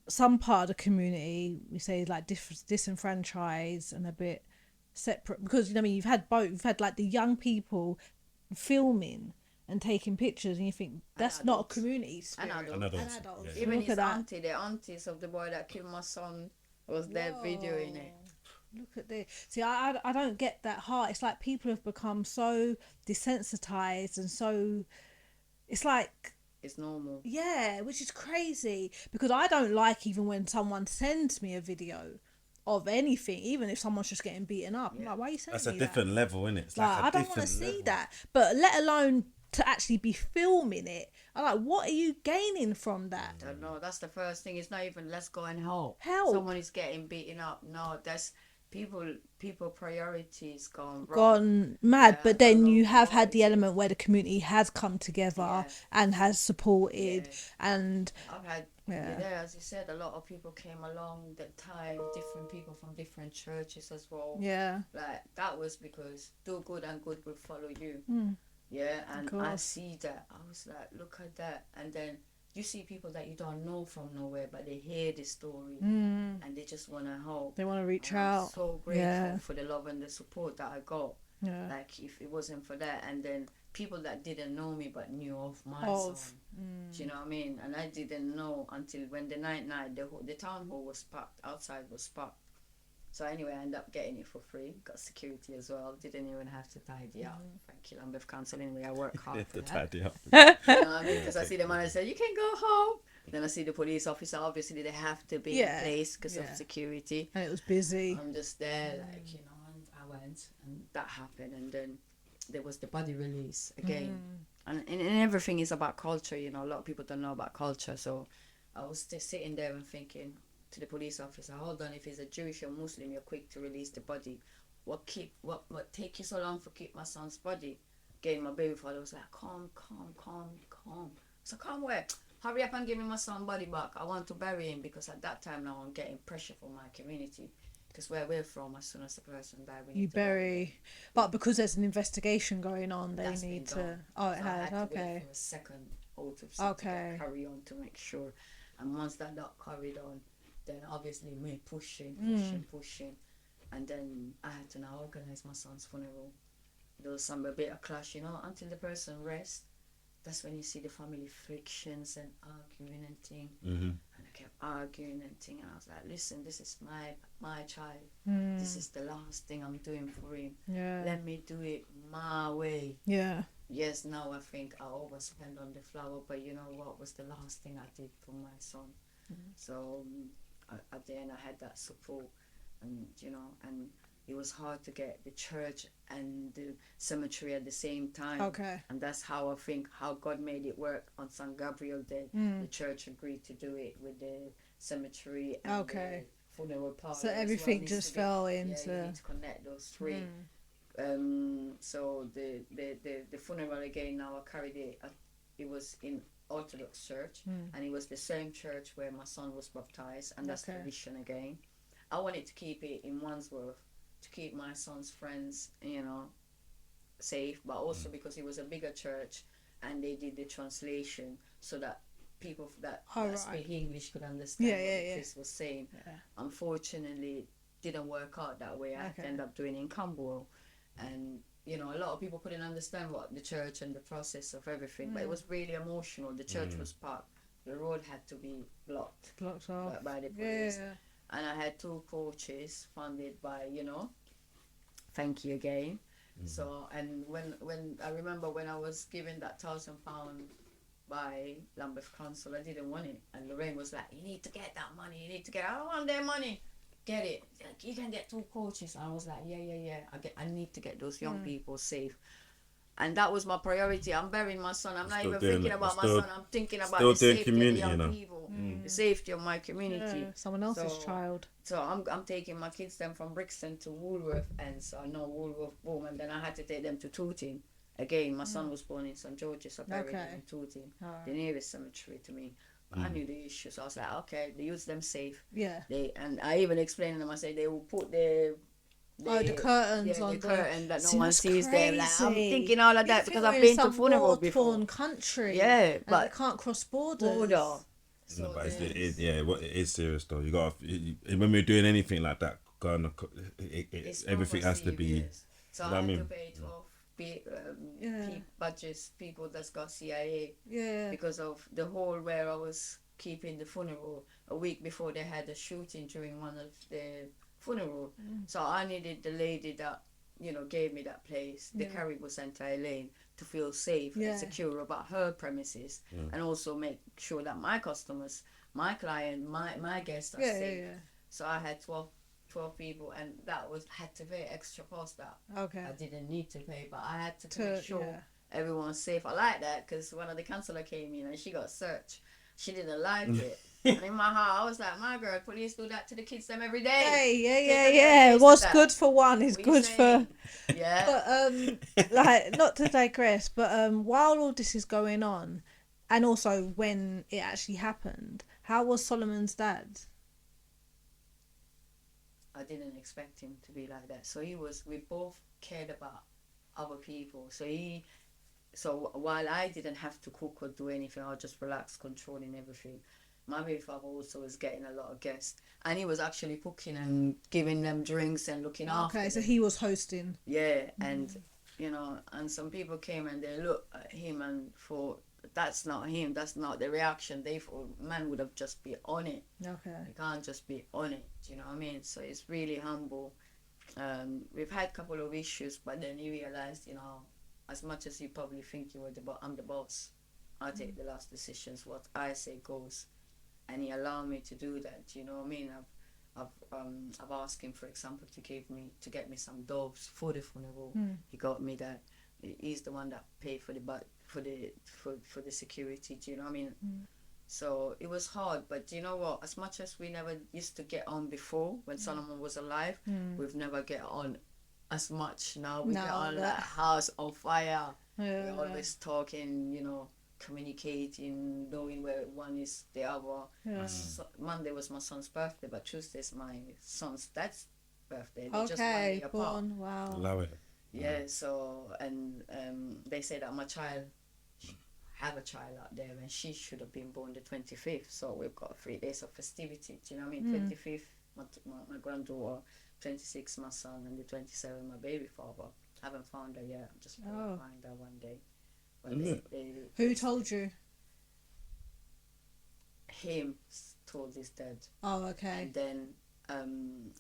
some part of the community, we say like disenfranchised and a bit separate, because you know, I mean, you've had both. You've had like the young people filming and taking pictures, and you think that's not a adults. community spirit. And adults. adults. Yeah. Even Look his at that. auntie, the aunties of the boy that killed my son was there videoing it. Look at this. See, I don't get that heart. It's like people have become so desensitized and so, it's like, It's normal. yeah, which is crazy, because I don't like even when someone sends me a video of anything, even if someone's just getting beaten up. I'm like, why are you sending That's a me different level, isn't it? It's that? like I don't want to see that. But let alone to actually be filming it. I'm like, what are you gaining from that? I don't know. That's the first thing. It's not even let's go and help. Help. Someone is getting beaten up. No, that's people priorities gone wrong. Gone mad. Yeah, But I then don't you know have what had it the is. element where the community has come together and has supported and I've had as you said, a lot of people came along that time, different people from different churches as well. yeah. Like that was because do good and good will follow you. Yeah, and I see that. I was like, look at that. And then you see people that you don't know from nowhere, but they hear the story and they just want to help. They want to reach And out. I'm so grateful for the love and the support that I got. Yeah. Like if it wasn't for that, and then people that didn't know me but knew of my son. Do you know what I mean? And I didn't know until when the night the town hall was packed, outside was packed. So anyway, I ended up getting it for free. Got security as well. Didn't even have to tidy up. Thank you, Lambeth Council. Anyway, I work hard for that. tidy up. You know what I mean? Because I see the man and say, you can go home. Then I see the police officer. Obviously, they have to be in place because of security. And it was busy. I'm just there, like, you know, and I went. And that happened. And then there was the body release again. And everything is about culture, you know. A lot of people don't know about culture. So I was just sitting there and thinking to the police officer, hold on, if he's a Jewish or Muslim, you're quick to release the body. What take you so long for keep my son's body? Again, my baby father was like, calm. So calm where? Hurry up and give me my son's body back. I want to bury him, because at that time now I'm getting pressure from my community. Because where we're from, as soon as the person died, we need to bury. But because there's an investigation going on, they That's need been to. done. Oh, it So I has. had to Okay. wait for a second autopsy to carry on to make sure. And once that carried on, then obviously me pushing. And then I had to now organize my son's funeral. There was some a bit of clash, you know, until the person rests. That's when you see the family frictions and arguing and thing. And I kept arguing and thing. And I was like, listen, this is my child. This is the last thing I'm doing for him. Yeah. Let me do it my way. Yeah. Yes, now I think I overspent on the flower, but you know what was the last thing I did for my son? So at the end I had that support, and you know, and it was hard to get the church and the cemetery at the same time. Okay. And that's how I think how God made it work on St. Gabriel Day. The church agreed to do it with the cemetery and the funeral parlor. So everything just fell into. You need to connect those three. So the funeral again, now I carried it. It was in Orthodox church, and it was the same church where my son was baptized, and that's tradition again. I wanted to keep it in Wandsworth to keep my son's friends, you know, safe, but also because it was a bigger church, and they did the translation so that people that speak English could understand what the priest was saying. Unfortunately, it didn't work out that way. I had to end up doing it in Camberwell, and you know, a lot of people couldn't understand what the church and the process of everything, but it was really emotional. The church was packed. The road had to be blocked off by the police. And I had 2 coaches funded by, you know, thank you again. So, and when I remember when I was given that £1,000 by Lambeth Council, I didn't want it, and Lorraine was like, "You need to get that money. You need to get. I don't want their money. Get it. Like, you can get 2 coaches." And I was like, "Yeah. I need to get those young people safe." And that was my priority. I'm burying my son. I'm not even thinking about my son. I'm thinking about the safety of the young people, the safety of my community. Someone else's child. So I'm taking my kids then from Brixton to Woolworth, and so I know Woolworth, boom, and then I had to take them to Tooting. Again, my son was born in St George's, so I buried him in Tooting, the nearest cemetery to me. I knew the issue, so I was like, okay, they use them safe. Yeah. And I even explained to them, I said they will put the curtains on the curtain that no See, one that's sees them. Like, I'm crazy. thinking all of that You because think I've we're in been to some funeral before. war-torn country. Yeah, and but they can't cross borders. So No, but it is serious though. You got when we're doing anything like that, everything has to be. So I had to pay 12 budgets, people that's got CIA. Yeah. Because of the hall where I was keeping the funeral a week before they had a shooting during one of the funeral. So I needed the lady that gave me that place, the Caribou Centre Lane, to feel safe and secure about her premises, and also make sure that my customers, my client, my guests are safe. So I had 12 people, and that had to pay extra cost that I didn't need to pay, but I had to make sure everyone's safe. I like that because one of the councillor came in and she got searched. She didn't like it. And in my heart, I was like, my girl, police do that to the kids them every day. Yeah. What's good for one is good for... Yeah. But, like, not to digress, but while all this is going on, and also when it actually happened, how was Solomon's dad? I didn't expect him to be like that. So we both cared about other people. So while I didn't have to cook or do anything, I was just relaxed, controlling everything. My baby father also was getting a lot of guests, and he was actually cooking and giving them drinks and looking after them. Okay, so he was hosting. Yeah, and and some people came and they looked at him and thought, that's not him, that's not the reaction. They thought, man would have just be on it. Okay. You can't just be on it, you know what I mean? So it's really humble. We've had a couple of issues, but then he realized, as much as you probably think I'm the boss. I take the last decisions. What I say goes, and he allowed me to do that. You know what I mean? I've asked him, for example, to get me some doves for the funeral. He got me that. He's the one that paid for the security. Do you know what I mean? So it was hard, but you know what? As much as we never used to get on before when Solomon was alive, we've never get on as much now. We get on like house on fire. We're always talking, communicating, knowing where one is the other. So Monday was my son's birthday, but Tuesday's my son's dad's birthday. They're just 1 day apart. Wow. Love it. Yeah, so, and they say that my child have a child out there, and she should have been born the 25th. So we've got 3 days of festivity. Do you know what I mean? 25th, my granddaughter, 26th, my son, and the 27th, my baby father. I haven't found her yet. I'm just going to find her one day. But who told you? Him told his dad. Oh, okay. And then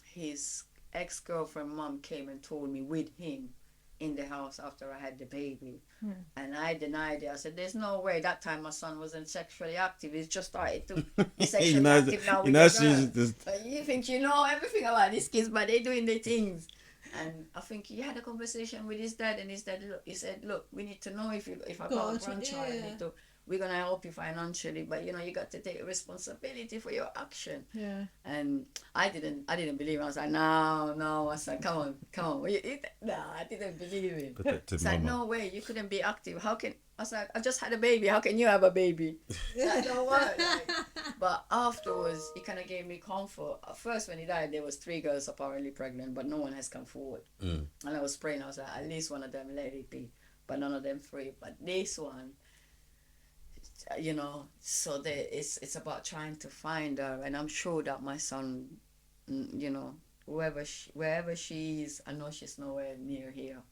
his ex-girlfriend mum came and told me with him in the house after I had the baby. And I denied it. I said, there's no way. That time my son wasn't sexually active. He's just started to be sexually active now with the girl. But you think you know everything about these kids, but they're doing their things. And I think he had a conversation with his dad, and his dad, look, we need to know if I got a grandchild, we're going to help you financially, but you got to take responsibility for your action. Yeah. And I didn't believe him. I was like, no. I said, come on. No, I didn't believe him. It's like, no way, you couldn't be active. How can... I was like, I just had a baby. How can you have a baby? That don't work. But afterwards, he kind of gave me comfort. At first, when he died, there was 3 girls apparently pregnant, but no one has come forward. And I was praying. I was like, at least one of them let it be. But none of them 3. But this one, so it's about trying to find her. And I'm sure that my son, wherever she is, I know she's nowhere near here.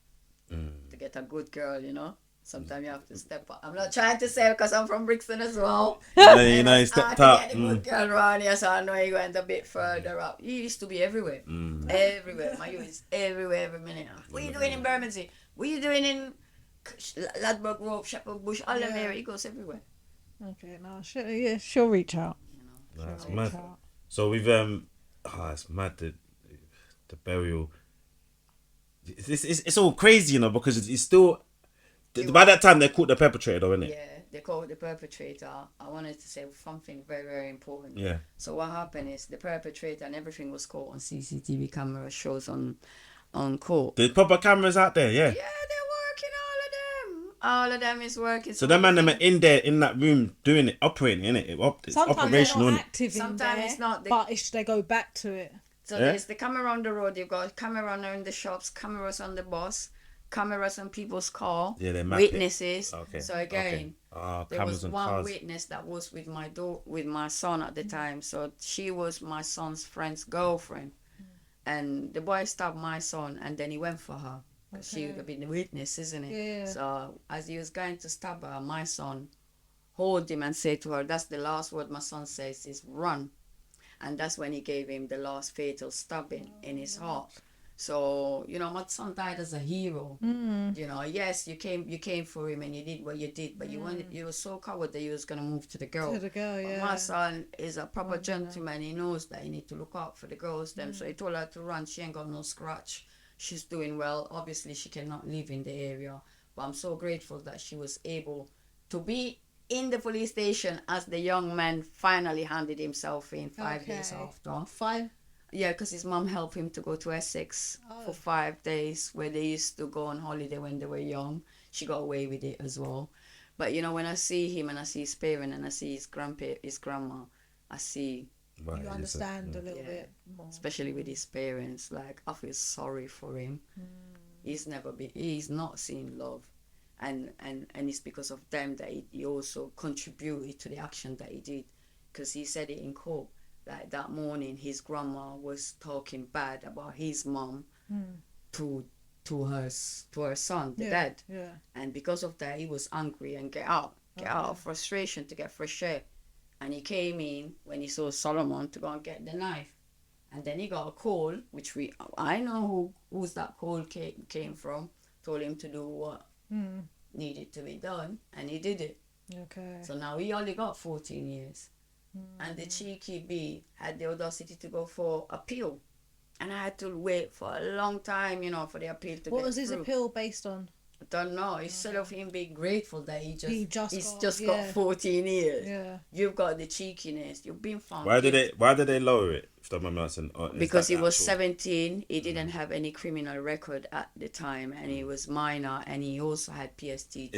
To get a good girl, Sometimes you have to step up. I'm not trying to say because I'm from Brixton as well. You know, he stepped up. Get the good girl around here, so I know he went a bit further up. He used to be everywhere. Everywhere. My youth is everywhere every minute. What are you doing in Bermondsey? What are you doing in Ladbroke Grove, Shepherd Bush, all them area? He goes everywhere. Okay, now she'll reach out. You know. That's mad. So we've it's mad the burial. It's all crazy, you know, because it's still. By that time, they caught the perpetrator, though, innit? Yeah, they caught the perpetrator. I wanted to say something very, very important. Yeah. So what happened is the perpetrator and everything was caught on CCTV camera shows on court. There's proper cameras out there, yeah. Yeah, they're working, all of them is working. So them man them are in there, in that room, doing it, operating, innit? It's Sometimes operational, they're not innit? active Sometimes in there, it's not. but they go back to it. So there's the camera on the road, you've got camera in the shops, cameras on the bus, cameras on people's car, witnesses. Okay. So again, there was one cars. witness that was with my son at the time. So she was my son's friend's girlfriend, and the boy stabbed my son, and then he went for her. She would have been the witness, isn't it? Yeah. So as he was going to stab her, my son hold him and said to her, "That's the last word my son says is run." And that's when he gave him the last fatal stabbing in his heart. So, you know, my son died as a hero. You know, yes, you came for him and you did what you did, but you were so coward that you was gonna move to the girl. To the girl, yeah. But my son is a proper gentleman. He knows that he need to look out for the girls. So he told her to run. She ain't got no scratch. She's doing well. Obviously, she cannot live in the area, but I'm so grateful that she was able to be in the police station as the young man finally handed himself in 5 days after. 5? Yeah, because his mom helped him to go to Essex for 5 days, where they used to go on holiday when they were young. She got away with it as well. But, you know, when I see him and I see his parent and I see his grandma, I see... Right, you understand a little bit more. Especially with his parents. Like, I feel sorry for him. He's not seen love. And it's because of them that he also contributed to the action that he did, because he said it in court, like that morning his grandma was talking bad about his mom to her son, the dad, and because of that he was angry and get out of frustration to get fresh air, and he came in when he saw Solomon to go and get the knife, and then he got a call, which I know who's that call came from, told him to do what needed to be done, and he did it. Okay. So now he only got 14 years. And the cheeky bee had the audacity to go for appeal. And I had to wait for a long time, you know, for the appeal to get What was his through. appeal based on? I don't know. Instead of him being grateful that he's just got 14 years. Yeah. You've got the cheekiness. You've been found. Why did they lower it? If the man asking, because he was 17, he didn't have any criminal record at the time, and he was minor, and he also had PSTD.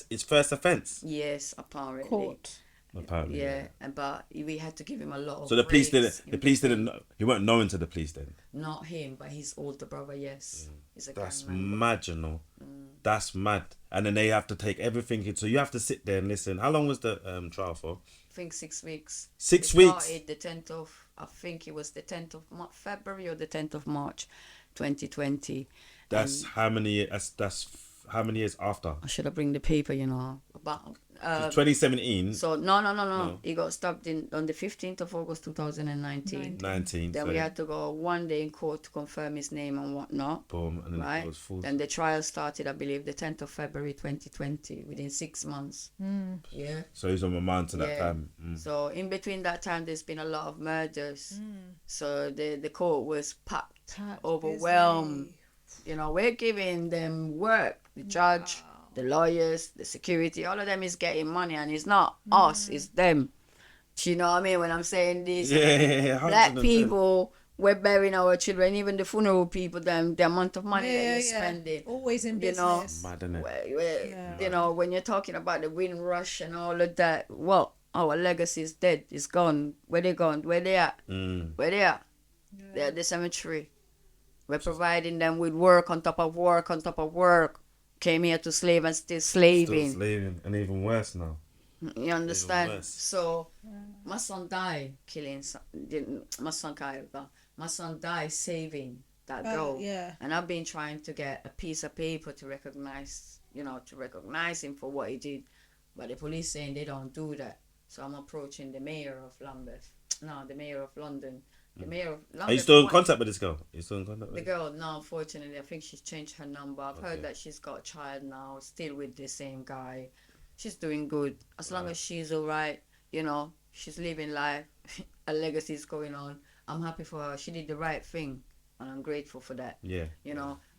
It's first offence. Yes, apparently. Court. Apparently, yeah. But we had to give him a lot of. So the police didn't know. He weren't known to the police then. Not him, but his older brother. Yes, he's a That's gang mad, you know. That's mad. And then they have to take everything. So you have to sit there and listen. How long was the trial for? I think 6 weeks. 6 weeks. Started the 10th of. I think it was the 10th of February or the 10th of March, 2020. That's how many? That's how many years after? I should have bring the paper, you know, about 2017. So no. He got stabbed on the 15th of August 2019. 19. Then we had to go 1 day in court to confirm his name and whatnot. Boom, and then right? it was full. Then the trial started, I believe, the 10th of February 2020, within 6 months. Yeah. So he's on my mind to that time. So in between that time, there's been a lot of murders. So the court was packed, overwhelmed. Busy. You know, we're giving them work. The judge, the lawyers, the security, all of them is getting money, and it's not us, it's them. Do you know what I mean when I'm saying this? Yeah, black 100%. people, we're burying our children, even the funeral people, the amount of money that you're spending. Always in You business. know, Mad, innit? you know, when you're talking about the wind rush and all of that, well, our legacy is dead, it's gone. Where they gone? Where they at? Where they at? They're at the cemetery. We're providing them with work on top of work on top of work. Came here to slave and still slaving. Still slaving, and even worse now. You understand? Even worse. So, my son died my son died saving that girl. Yeah. And I've been trying to get a piece of paper to recognize to recognize him for what he did. But the police saying they don't do that. So I'm approaching the mayor of Lambeth. No, the mayor of London. The mayor of Lambeth. Are you still in contact with this girl? Are you still in contact with the girl? No, unfortunately, I think she's changed her number. I've heard that she's got a child now, still with the same guy. She's doing good. As long as she's all right, she's living life. A legacy is going on. I'm happy for her. She did the right thing, and I'm grateful for that. Yeah.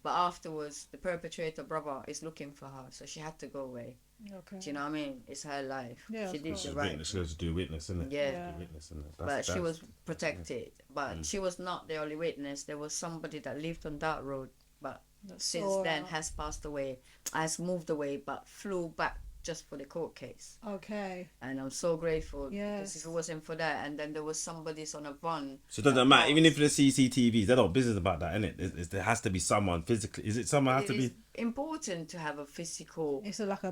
But afterwards, the perpetrator brother is looking for her, so she had to go away. Okay. Do you know what I mean? It's her life. Yeah, she did the right thing. She has to do witness, isn't it? Yeah. Witness, isn't it? But she was protected. But she was not the only witness. There was somebody that lived on that road, but since then has passed away, has moved away, but flew back just for the court case. Okay. And I'm so grateful. Yes. Because if it wasn't for that, and then there was somebody's on a van. So it doesn't matter, even if the CCTVs, they're not business about that, innit? There has to be someone physically. Is it someone has to be? It's important to have a physical. It's like a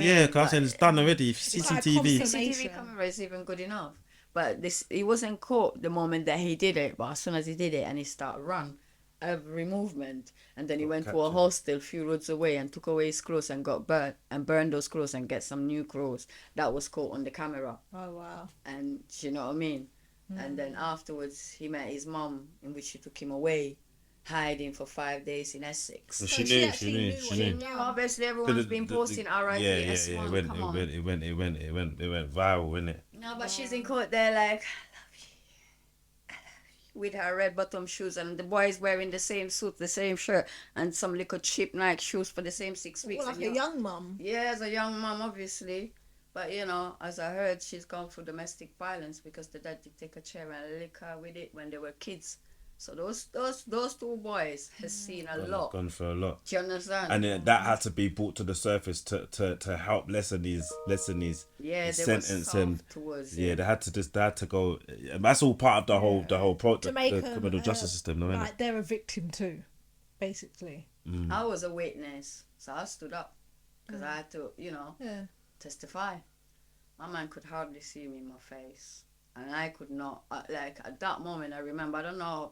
Yeah, because I'm saying it's done already. CCTV. CCTV camera is even good enough. But he wasn't caught the moment that he did it. But as soon as he did it and he started run, every movement, and then he went to a hostel a few roads away and took away his clothes and got burnt and burned those clothes and get some new clothes. That was caught on the camera. Oh wow. And you know what I mean? And then afterwards he met his mum, in which she took him away, hiding for 5 days in Essex. So she knew. Obviously everyone's been posting R.I.P. Yeah. It went viral, innit? No, but she's in court there like, with her red bottom shoes, and the boy is wearing the same suit, the same shirt, and some little cheap Nike shoes for the same 6 weeks. Well, like a young mum. Yeah, as a young mum, obviously. But as I heard, she's gone through domestic violence because the dad did take a chair and lick her with it when they were kids. So those two boys has seen a lot. Gone for a lot. Do you understand? And then that had to be brought to the surface to help lessen his sentence, and they had to go. And that's all part of the whole the criminal justice system, no? Like they're a victim too, basically. I was a witness, so I stood up because I had to, testify. My man could hardly see me in my face, and I could not. At that moment, I remember. I don't know.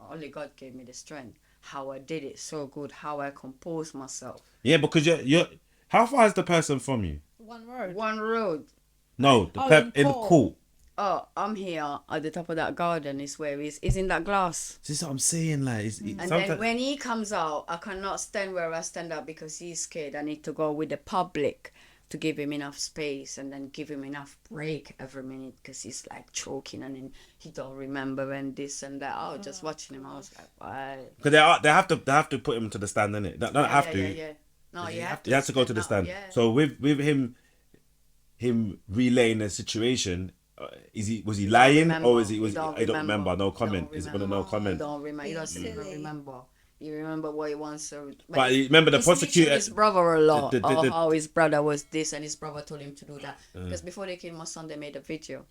Only God gave me the strength. How I did it so good. How I composed myself. Yeah, because you're. How far is the person from you? One road. One road. No, in court. Oh, I'm here at the top of that garden. Is where he's in that glass. This is what I'm saying, like. Then when he comes out, I cannot stand where I stand up because he's scared. I need to go with the public to give him enough space and then give him enough break every minute because he's like choking and then he don't remember and this and that. I was just watching him. I was like, why? Because they have to put him to the stand, innit? They don't have to. Yeah. No, you have to. You have to go to the stand. Yeah. So with him relaying the situation, was he lying or I don't remember. No comment. Is it gonna no comment? Don't remember. He doesn't even remember. You remember what he wants to... But remember the prosecutor... his brother a lot. How his brother was this and his brother told him to do that. Because before they killed my son, they made a video.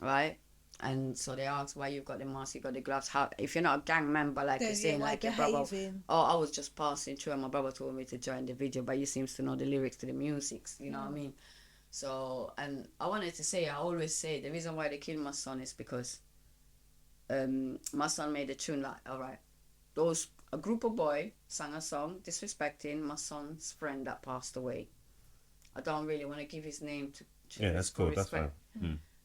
Right? And so they asked why you got the mask, you got the gloves. How, if you're not a gang member, like you're saying, like your brother... Oh, I was just passing through and my brother told me to join the video, but he seems to know the lyrics to the music. You know what I mean? So, and I wanted to say, I always say, the reason why they killed my son is because my son made a tune like, all right, a group of boys sang a song disrespecting my son's friend that passed away. I don't really want to give his name to yeah, that's cool. That's fine.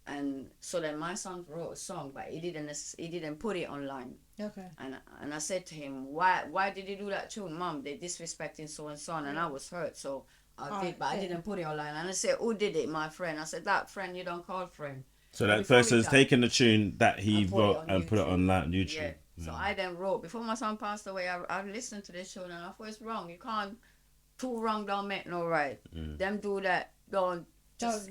And so then my son wrote a song, but he didn't put it online. Okay. And I said to him, why did you do that tune, Mom? They disrespecting so and so, and I was hurt, so I did, but I didn't put it online. And I said, who did it? My friend. I said, that friend you don't call friend. So that person's taken the tune that he wrote and put it on YouTube. Yeah. So I then wrote, before my son passed away, I listened to this tune and I thought it's wrong. You can't, two wrong don't make no right. Them do that, don't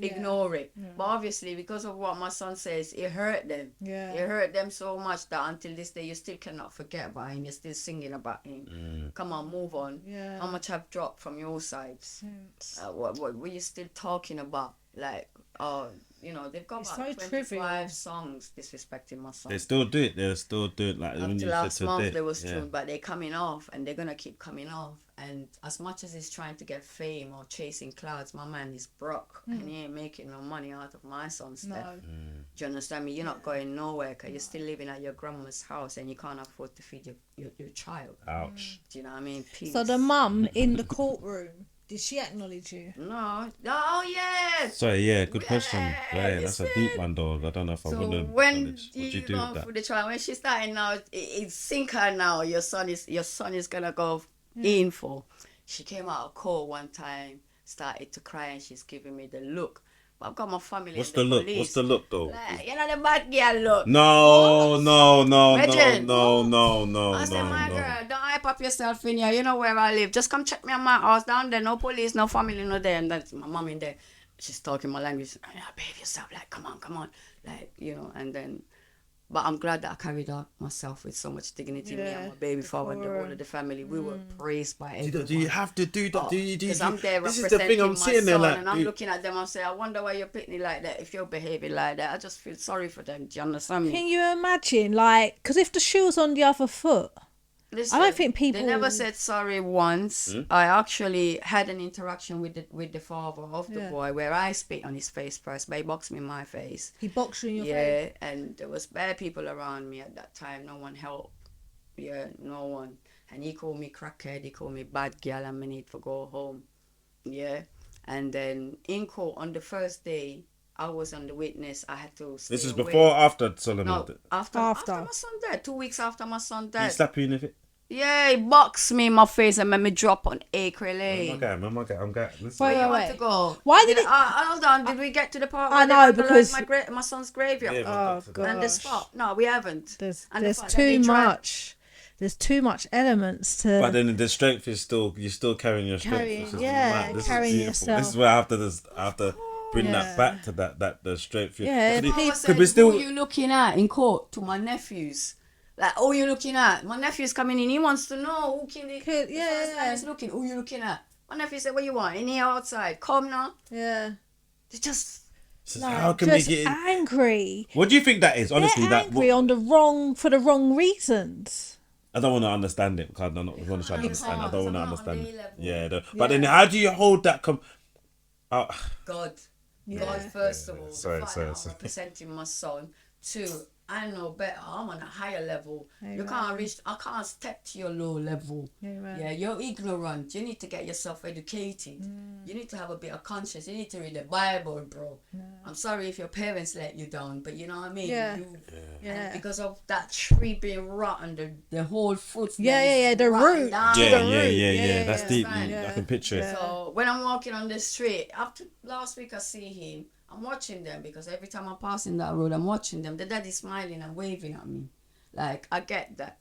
ignore it. Yeah. But obviously, because of what my son says, it hurt them. Yeah. It hurt them so much that until this day, you still cannot forget about him. You're still singing about him. Come on, move on. Yeah. How much have dropped from your sides? What were you still talking about? Like, they've got about 25 songs disrespecting my son. They still do it. Like up to last month, there was two, but they're coming off, and they're gonna keep coming off. And as much as he's trying to get fame or chasing clouds, my man is broke and he ain't making no money out of my son's death. Do you understand me? You're not going nowhere because you're still living at your grandma's house and you can't afford to feed your child. Ouch. Do you know what I mean? Peace. So the mum in the courtroom, did she acknowledge you? No. Oh, yes. Sorry, yeah, good question. Yeah, that's a listen. deep one, though. I don't know if I So would have. when What do you you do go with through that? the trial, when she's starting now, it's sink her now. Your son is gonna go in for. She came out of court one time, started to cry, and she's giving me the look. But I've got my family. What's in the look? police. What's the look, though? Like, you know the bad girl look. No. Imagine. No. I said, my girl, don't hype up yourself in here. You know where I live. Just come check me at my house down there. No police, no family, no there. And that's my mom in there. She's talking my language. Yeah, behave yourself. Like, come on. Like, and then. But I'm glad that I carried out myself with so much dignity. Me and my baby father and the whole of the family. We were praised by everyone. Do you have to do that? Because I'm there this is representing the thing I'm my seeing there, son, like, and I'm looking at them. I'm saying, I wonder why you're picking like that. If you're behaving like that, I just feel sorry for them. Do you understand me? Can you imagine, like, because if the shoe's on the other foot, Listen, I don't think people. They never said sorry once. I actually had an interaction with the father of the boy where I spit on his face first, but he boxed me in my face. He boxed you in your face. Yeah, and there was bad people around me at that time. No one helped. Yeah, no one. And he called me crackhead. He called me bad girl. And I need to go home. Yeah, and then in court on the first day, I was on the witness. I had to stay This is away. before or after Solomon? No, after my son died. 2 weeks after my son died. He slap you in the face? Yeah, he boxed me in my face and made me drop on Acre Lane. I'm going. Listen. Where you Wait. want to go? Why did it? Hold on, did we get to the part I where know, they because- vandalised my son's graveyard? Oh god. And the spot? No, we haven't. There's And the fact that too they tried- much. There's too much elements to. But then the strength is you're still carrying your strength. Carrying- This is yeah, mad. This is carrying beautiful. yourself. This is where I have to bring that back to that the strength. Yeah, Could I it- said, could we still? who you looking at in court to my nephews? Like, oh, you looking at? My nephew's coming in. He wants to know who can. Could- yeah, The first time yeah. he's looking. Who you looking at? My nephew said, "What you want? In here, outside? Come now." Yeah. They just. How can we just get? angry. What do you think that is? Honestly, They're angry for the wrong reasons. I don't want to understand it because I don't want to understand. I don't want to I'm not on understand. their level. Yeah, but then how do you hold that? God. Yeah. God, first of all, Sorry. the fact that I'm representing my son. Two, I know better. I'm on a higher level. Amen. You can't reach. I can't step to your low level. Amen. Yeah, you're ignorant. You need to get yourself educated. You need to have a bit of conscience. You need to read the Bible, bro. I'm sorry if your parents let you down, but you know what I mean. Yeah. And because of that tree being rotten, the whole fruit. Yeah, the root. Yeah. That's yeah, deep. fine. I can picture it. So when I'm walking on the street, after last week I see him, I'm watching them because every time I'm passing that road, I'm watching them. The daddy's smiling and waving at me. Like, I get that.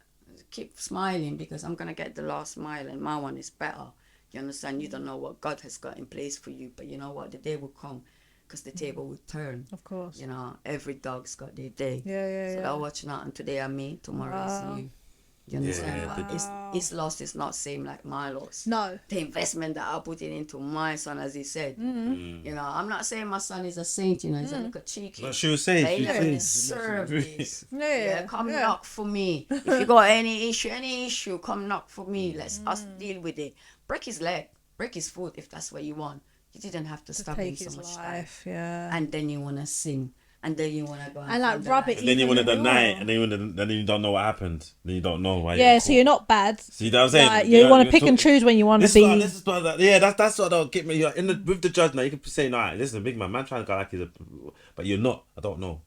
Keep smiling because I'm going to get the last smile and my one is better. You understand? You don't know what God has got in place for you, but you know what? The day will come because the table will turn. Of course. You know, every dog's got their day. Yeah. So they'll watch now and today I'm me, tomorrow is you. You understand? Yeah, His loss is not same like my loss. No. The investment that I put into my son, as he said. Mm-hmm. You know, I'm not saying my son is a saint, you know, he's a little cheeky. But she was saying, They she let me says- serve this. Yeah, Come yeah. knock for me. If you got any issue, come knock for me. Let's us deal with it. Break his leg, break his foot if that's what you want. You didn't have to stop him Take so his much life, time. yeah. And then you want to sing. And then you want to go And, like, find rub the it light. And then you want to Even deny more. it, and then you don't know what happened. Then you don't know why. Yeah, so you're not bad. See what I'm saying? Like, you want to pick and choose when you want to be. This is that's what don't get me. You're with the judge now. You can say, "Nah, listen, big man trying to go like he's a," but you're not. I don't know.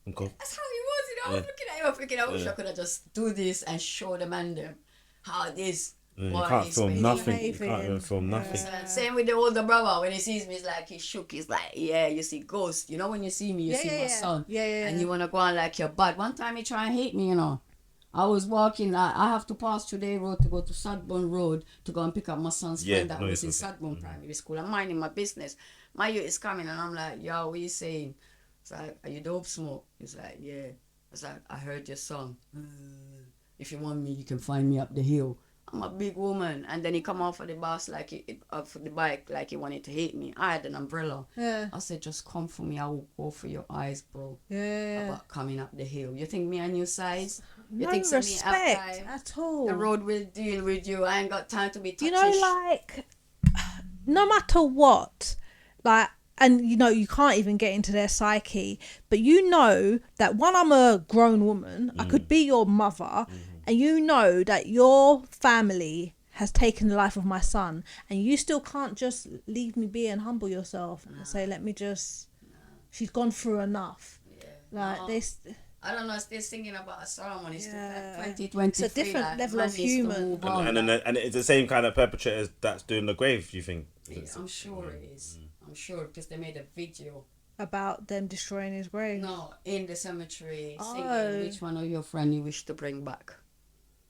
Okay. That's how he was, you know. I was looking at him, I'm thinking, I wish I could have just do this and show the man them how it is. You Why can't he's film behaving. nothing. You can't even film nothing. Same with the older brother. When he sees me, it's like he shook. He's like, yeah, you see ghost. You know, when you see me, you see my son. Yeah. And you want to go on like you're bad. One time he try and hate me, you know. I was walking, I have to pass through the road to go to Sudburn Road to go and pick up my son's friend that was in Sudburn Primary School. I'm minding my business. My youth is coming and I'm like, yo, what you saying? It's like, are you dope smoke? He's like, yeah. It's like, I heard your song. If you want me, you can find me up the hill. I'm a big woman. And then he come off of the bus for the bike like he wanted to hit me. I had an umbrella. Yeah. I said, just come for me. I will go for your eyes, bro. Yeah. About coming up the hill. You think me and you size? You no think so me respect outside, at all. the road will deal with you. I ain't got time to be touchy. You know, like, no matter what, like, and you know, you can't even get into their psyche, but you know that when I'm a grown woman, I could be your mother, and you know that your family has taken the life of my son, and you still can't just leave me be and humble yourself and say, let me just, she's gone through enough. Like, this. I don't know, still singing about a ceremony. Yeah. 2023. It's a different level of human. And it's the same kind of perpetrators that's doing the grave, you think? I'm sure it is. I'm sure, because they made a video About them destroying his grave. No, in the cemetery, Oh. singing which one of your friend you wish to bring back.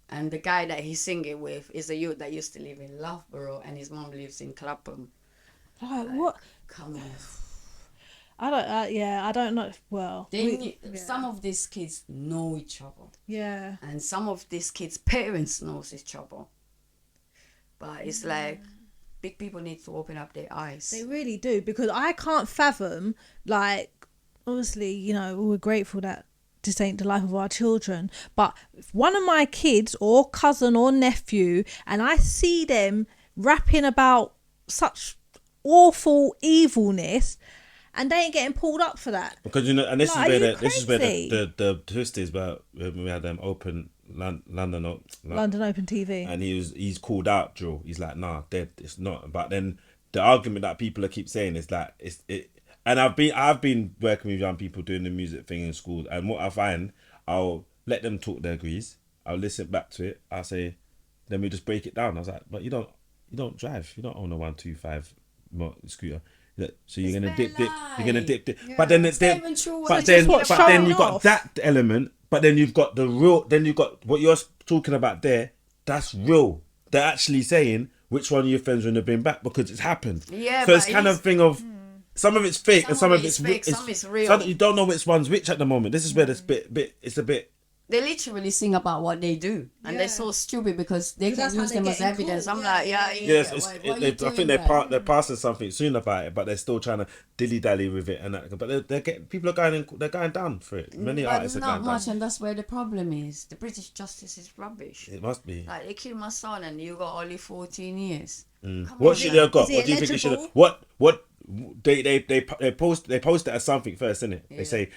And the guy that he's singing with is a youth that used to live in Loughborough, and his mom lives in Clapham. Like, what? Come on. I don't. I don't know. Well, Some of these kids know each other, yeah. and some of these kids' parents knows each other. But it's like big people need to open up their eyes. They really do, because I can't fathom, like, obviously, you know, we're grateful that this ain't the life of our children, but if one of my kids or cousin or nephew, and I see them rapping about such awful evilness, and they ain't getting pulled up for that. Because, you know, and this Like, is where the twist is, about when we had them open London Open TV, and he's called out, Joe. He's like, nah, it's not. But then the argument that people keep saying is that it. And I've been working with young people doing the music thing in school, and what I find, I'll let them talk their agrees. I'll listen back to it. I'll say, then we just break it down. I was like, but you don't drive. You don't own a 125 scooter. So you're gonna dip. You're gonna dip. Yeah. But then it's then. But then you've got that element. But then you've got the real. Then you've got what you're talking about there. That's real. They're actually saying which one of your friends are gonna bring back because it's happened. Yeah. So it's kind of thing of. Some of it's fake and some of it's fake. Some is real. So you don't know which one's which at the moment. This is where this it's a bit. They literally sing about what they do, and they're so stupid because they can use them as evidence. I'm like, yes, I think they're passing something soon about it, but they're still trying to dilly dally with it, and that, but people are going down for it. Many artists are going down. And that's where the problem is. The British justice is rubbish. It must be. Like, they killed my son, and you got only 14 years. What should they have got? What do you think they should have? What? They post it as something first, innit? Yeah. They say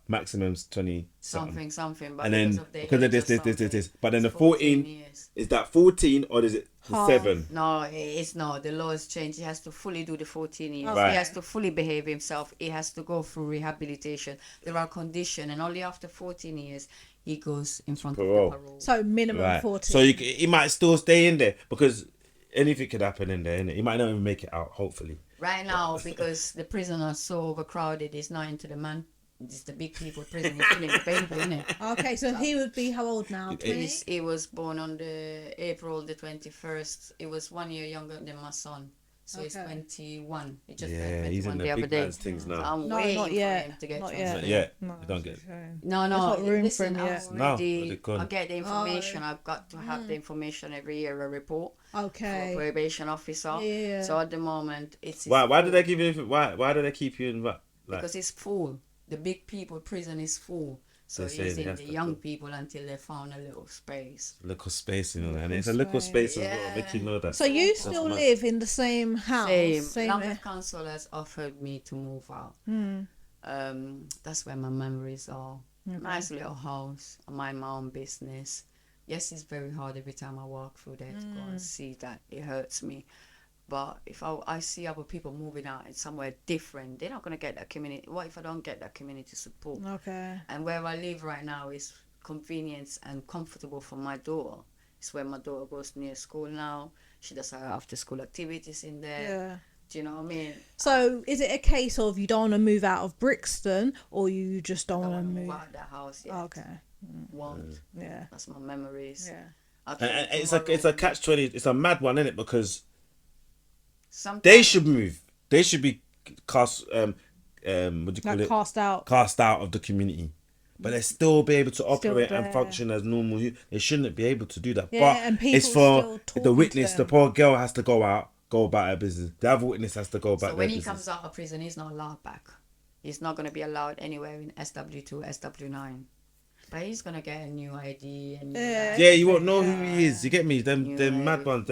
maximum's 20 something, but and then because of this, but then the 14 years. Is that 14 or is it 7? No, it's not. The law has changed. He has to fully do the 14 years. Right. He has to fully behave himself. He has to go through rehabilitation. There are conditions, and only after 14 years he goes in front of the parole. So minimum 14. So he might still stay in there because anything could happen in there, innit? He might not even make it out, hopefully. Right now, because the prison are so overcrowded, it's not into the man. It's the big people prison. He's feeling the baby, innit? Okay, so he would be how old now? 20? He was born on the April the 21st. He was 1 year younger than my son. So he's 21. He just turned 21 he's in the other day. Things now. So I'm waiting not yet. for him to get not transferred. yet. You don't get. No. Listen, I get the information. I've got to have the information every year, a report. Okay. For a probation officer. Yeah. So at the moment, it's. Why did they give you? Why do they keep you in that? Like, because it's full. The big people prison is full. So he's in the young people until they found a little space. Little space, you know, and it's a little space as well. Make you know that. So you still live in the same house? Same. Lambeth Council has offered me to move out. That's where my memories are. Okay. Nice little house. I mind my own business. Yes, it's very hard every time I walk through there to go and see that. It hurts me. But if I see other people moving out in somewhere different, they're not going to get that community. What if I don't get that community support? Okay. And where I live right now is convenient and comfortable for my daughter. It's where my daughter goes near school now. She does her after school activities in there. Yeah. Do you know what I mean? So is it a case of you don't want to move out of Brixton, or you just don't want to move out of that house yet? Okay. Won't. Yeah. That's my memories. Yeah. And it's a catch-20. It's a mad one, isn't it? Because sometimes they should move. They should be cast. What do you call it? Cast out of the community. But they still be able to operate and function as normal. They shouldn't be able to do that. Yeah, but and people it's for still the witness. The poor girl has to go about her business. The other witness has to go about. So when he comes out of prison, he's not allowed back. He's not going to be allowed anywhere in SW2, SW9. But he's gonna get a new ID and Yeah, you won't know who he is. You get me? Them mad ones.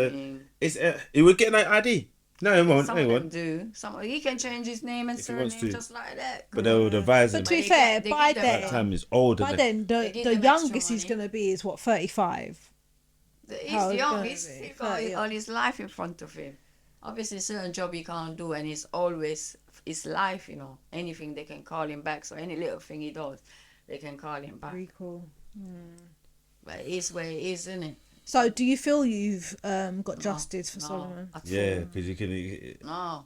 He would get an ID. No, he won't. Some He of them won't. do. He can change his name and If he wants surname to. just like that. But they would advise him. But to be fair, they by give them That time is old. By Isn't it? then, They give the them extra youngest he's money. going to be is what, 35? He's How it's young. gonna He's be, got 30. all his life in front of him. Obviously, certain job he can't do, and it's always his life. You know, anything they can call him back. So any little thing he does, they can call him back. Recall. But it is where it is, isn't it? So, do you feel you've got justice for Solomon? at Yeah, all. because you can. No.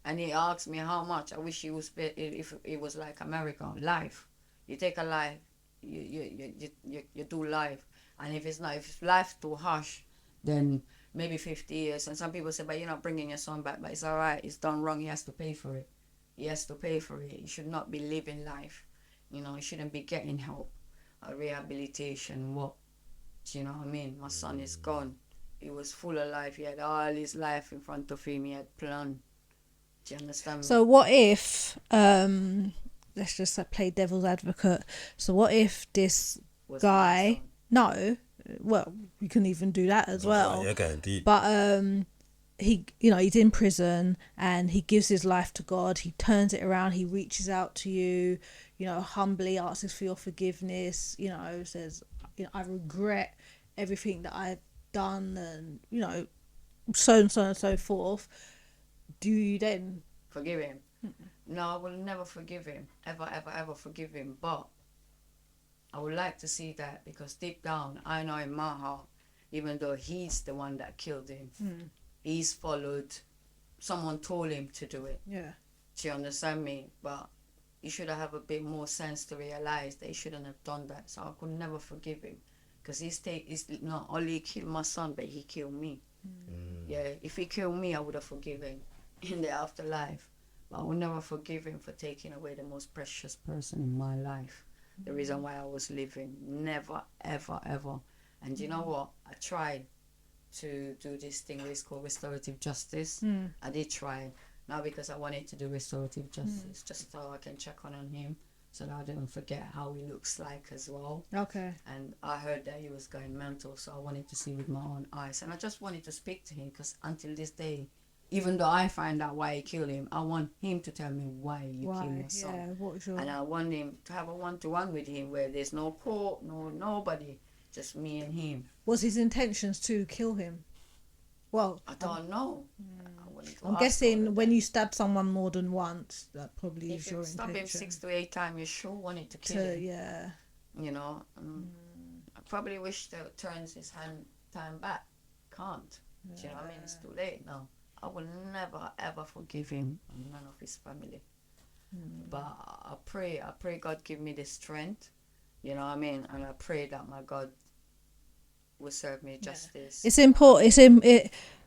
And he asked me how much. I wish he was if it was like America. Life. You take a life, you do life. And if life's too harsh, then maybe 50 years. And some people say, but you're not bringing your son back. But it's all right. It's done wrong. He has to pay for it. He has to pay for it. He should not be living life. You know, he shouldn't be getting help or rehabilitation. What? Do you know what I mean? My son is gone. He was full of life. He had all his life in front of him. He had planned. Do you understand me? So, what if, let's just play devil's advocate. So, what if this Was guy, my son. no, well, you can even do that as well. Yeah, going deep. But he, he's in prison and he gives his life to God. He turns it around. He reaches out to you, humbly asks for your forgiveness. Says, I regret everything that I've done, and so and so and so forth. Do you then Forgive him? No, I will never forgive him. Ever, ever, ever forgive him. But I would like to see that, because deep down, I know in my heart, even though he's the one that killed him, he's followed. Someone told him to do it. Yeah. Do you understand me? But he should have a bit more sense to realize that he shouldn't have done that. So I could never forgive him, because he's not only killed my son, but he killed me. Yeah, if he killed me, I would have forgiven in the afterlife. But I would never forgive him for taking away the most precious person in my life. The reason why I was living. Never, ever, ever. And you know what? I tried to do this thing it's called restorative justice. I did try. Not because I wanted to do restorative justice, just so I can check on him, so that I don't forget how he looks like as well. Okay. And I heard that he was going mental, so I wanted to see with my own eyes. And I just wanted to speak to him, because until this day, even though I find out why he killed him, I want him to tell me why you killed your son. Yeah, what your... And I want him to have a one-to-one with him, where there's no court, nobody, just me and him. Was his intentions to kill him? Well, I don't know. I'm guessing when you stab someone more than once, that probably if is your you stab him intention. 6 to 8 times, you sure wanted to kill him. Yeah. I probably wish that turns his time back. Can't. Do you know what I mean? It's too late now. I will never ever forgive him and none of his family. But I pray God give me the strength. You know what I mean? And I pray that my God will serve me justice. It's important.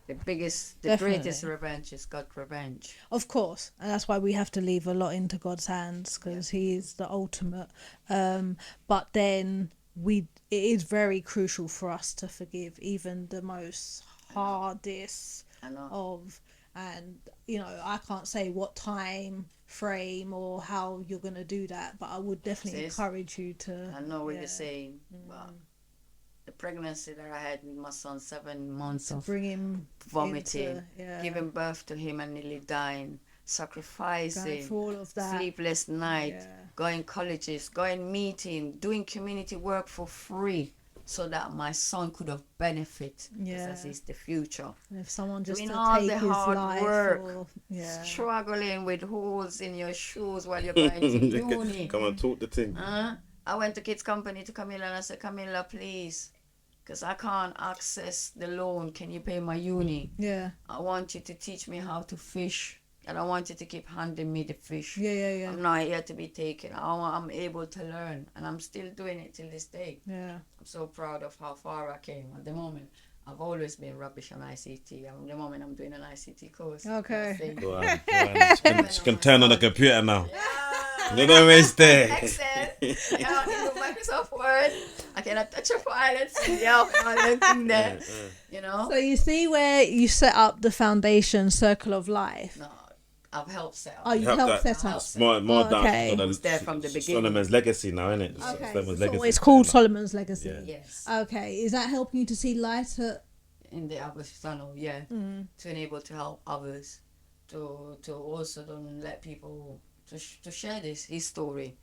The greatest revenge is God's revenge. Of course, and that's why we have to leave a lot into God's hands, because He is the ultimate. But then it is very crucial for us to forgive even the most hardest of, and I can't say what time frame or how you're gonna do that, but I would definitely encourage you to. I know what you're saying, but the pregnancy that I had with my son, 7 months of bring him vomiting, giving birth to him and nearly dying, sacrificing, for all of that, sleepless night, going colleges, going meeting, doing community work for free, so that my son could have benefit, because he's the future. And if someone just doing to all take the his hard life work, struggling with holes in your shoes while you're going to uni. Come on, talk the thing. I went to Kids Company to Camilla and I said, Camilla, please, because I can't access the loan. Can you pay my uni? Yeah. I want you to teach me how to fish. And I want you to keep handing me the fish. Yeah. I'm not here to be taken. I'm able to learn. And I'm still doing it till this day. Yeah. I'm so proud of how far I came. At the moment, I've always been rubbish on ICT. At the moment, I'm doing an ICT course. Okay. She can turn on the computer now. Yeah. You know where there. Excel. Microsoft Word. I cannot touch a file and see all that thing there. So you see where you set up the foundation circle of life. No. I've helped set up. Oh, you helped set up. It's more down okay. to was there from the beginning. Solomon's legacy now, isn't it? Okay. Solomon's So legacy. it's called Solomon's Legacy. Yeah. Yes. Okay. Is that helping you to see light at... In the other tunnel, yeah. To enable to help others, to also don't let people to share his story,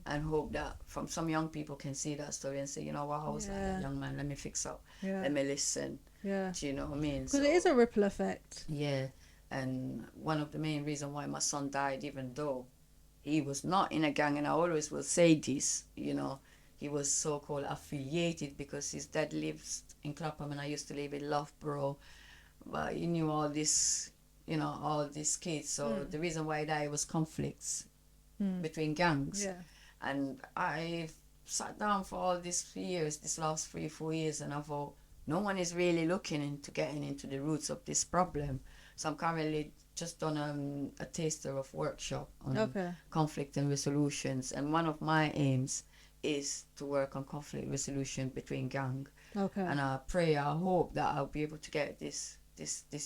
and hope that from some young people can see that story and say, you know what, I was like that young man, let me fix up, let me listen. Yeah. Do you know what I mean? Because it is a ripple effect. Yeah, and one of the main reasons why my son died, even though he was not in a gang, and I always will say this, you know, he was so-called affiliated because his dad lives in Clapham and I used to live in Loughborough, but he knew all this, you know, all these kids. So the reason why he died was conflicts between gangs. Yeah. And I sat down for all these years, this last 3-4 years, and I thought, no one is really looking into getting into the roots of this problem. So I'm currently just done a taster of workshop on conflict and resolutions. And one of my aims is to work on conflict resolution between gang. Okay. And I pray, I hope that I'll be able to get this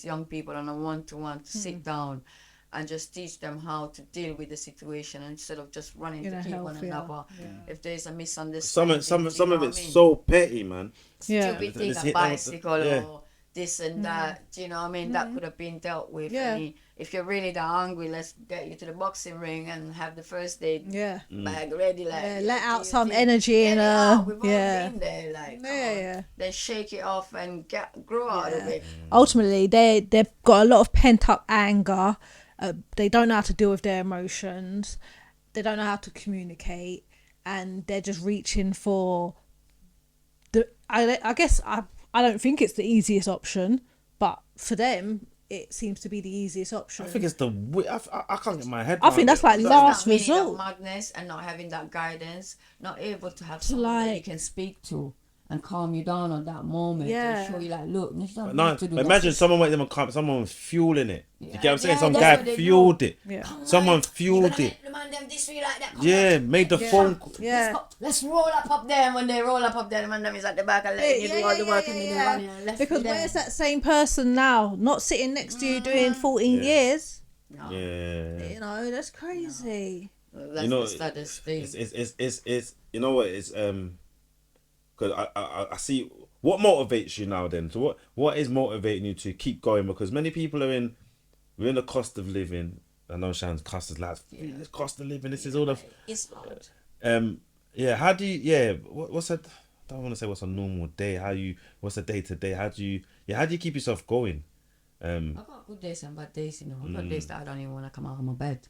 young people on a one-to-one to sit down and just teach them how to deal with the situation instead of just running to keep one another. Yeah. If there's a misunderstanding, some of it's so petty, man. Stupid thing, a bicycle or this and that. Do you know what I mean? That could have been dealt with. Yeah. I mean, if you're really that hungry, let's get you to the boxing ring and have the first aid bag ready. Like let out some energy in we've all been there. Like then shake it off and grow out of it. Ultimately, they've got a lot of pent up anger. They don't know how to deal with their emotions. They don't know how to communicate, and they're just reaching for the. I guess I don't think it's the easiest option, but for them, it seems to be the easiest option. I think it's I can't get my head. I think that's like last that resort. Madness and not having that guidance, not able to have someone that you can speak to and calm you down on that moment. And show you like, look, there's nothing to do. Imagine someone went them and calm, someone was fueling it. You get what I'm saying? Some guy fueled it. Yeah. Someone fueled it. Made the phone call. Yeah. Let's roll up there, and when they roll up there, the man them is at the back and letting you do all the work and you running and left. Because where's that same person now? Not sitting next to you doing 14 years. No. Yeah. You know, that's crazy. That's you know, the saddest thing. It's you know what, it's because I see what motivates you now then. So what is motivating you to keep going? Because many people we're in the cost of living. I know Shan's cost is like this cost of living. This is all of it's hard. How do you what's a, I don't want to say what's a normal day. What's a day to day? How do you keep yourself going? I've got good days and bad days, you know. I've got days that I don't even want to come out of my bed.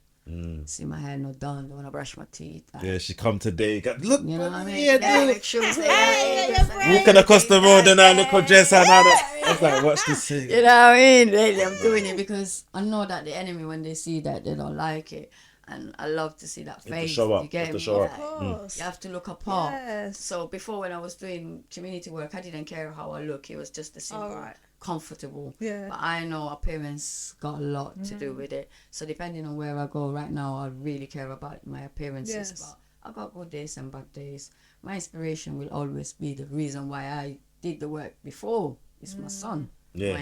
See my hair not done, don't want to brush my teeth. She come today. Look, you know what I mean? Make shoes. Walking across the road and I look at dress and I was like, watch this thing. You know what I mean? Really, I'm doing it because I know that the enemy, when they see that, they don't like it. And I love to see that face. You have to show up. You have to look apart. Yes. So before, when I was doing community work, I didn't care how I look. It was just a simple, comfortable. Yeah. But I know our parents got a lot to do with it. So depending on where I go right now, I really care about my appearances. Yes. But I got good days and bad days. My inspiration will always be the reason why I did the work before. It's my son. Yeah,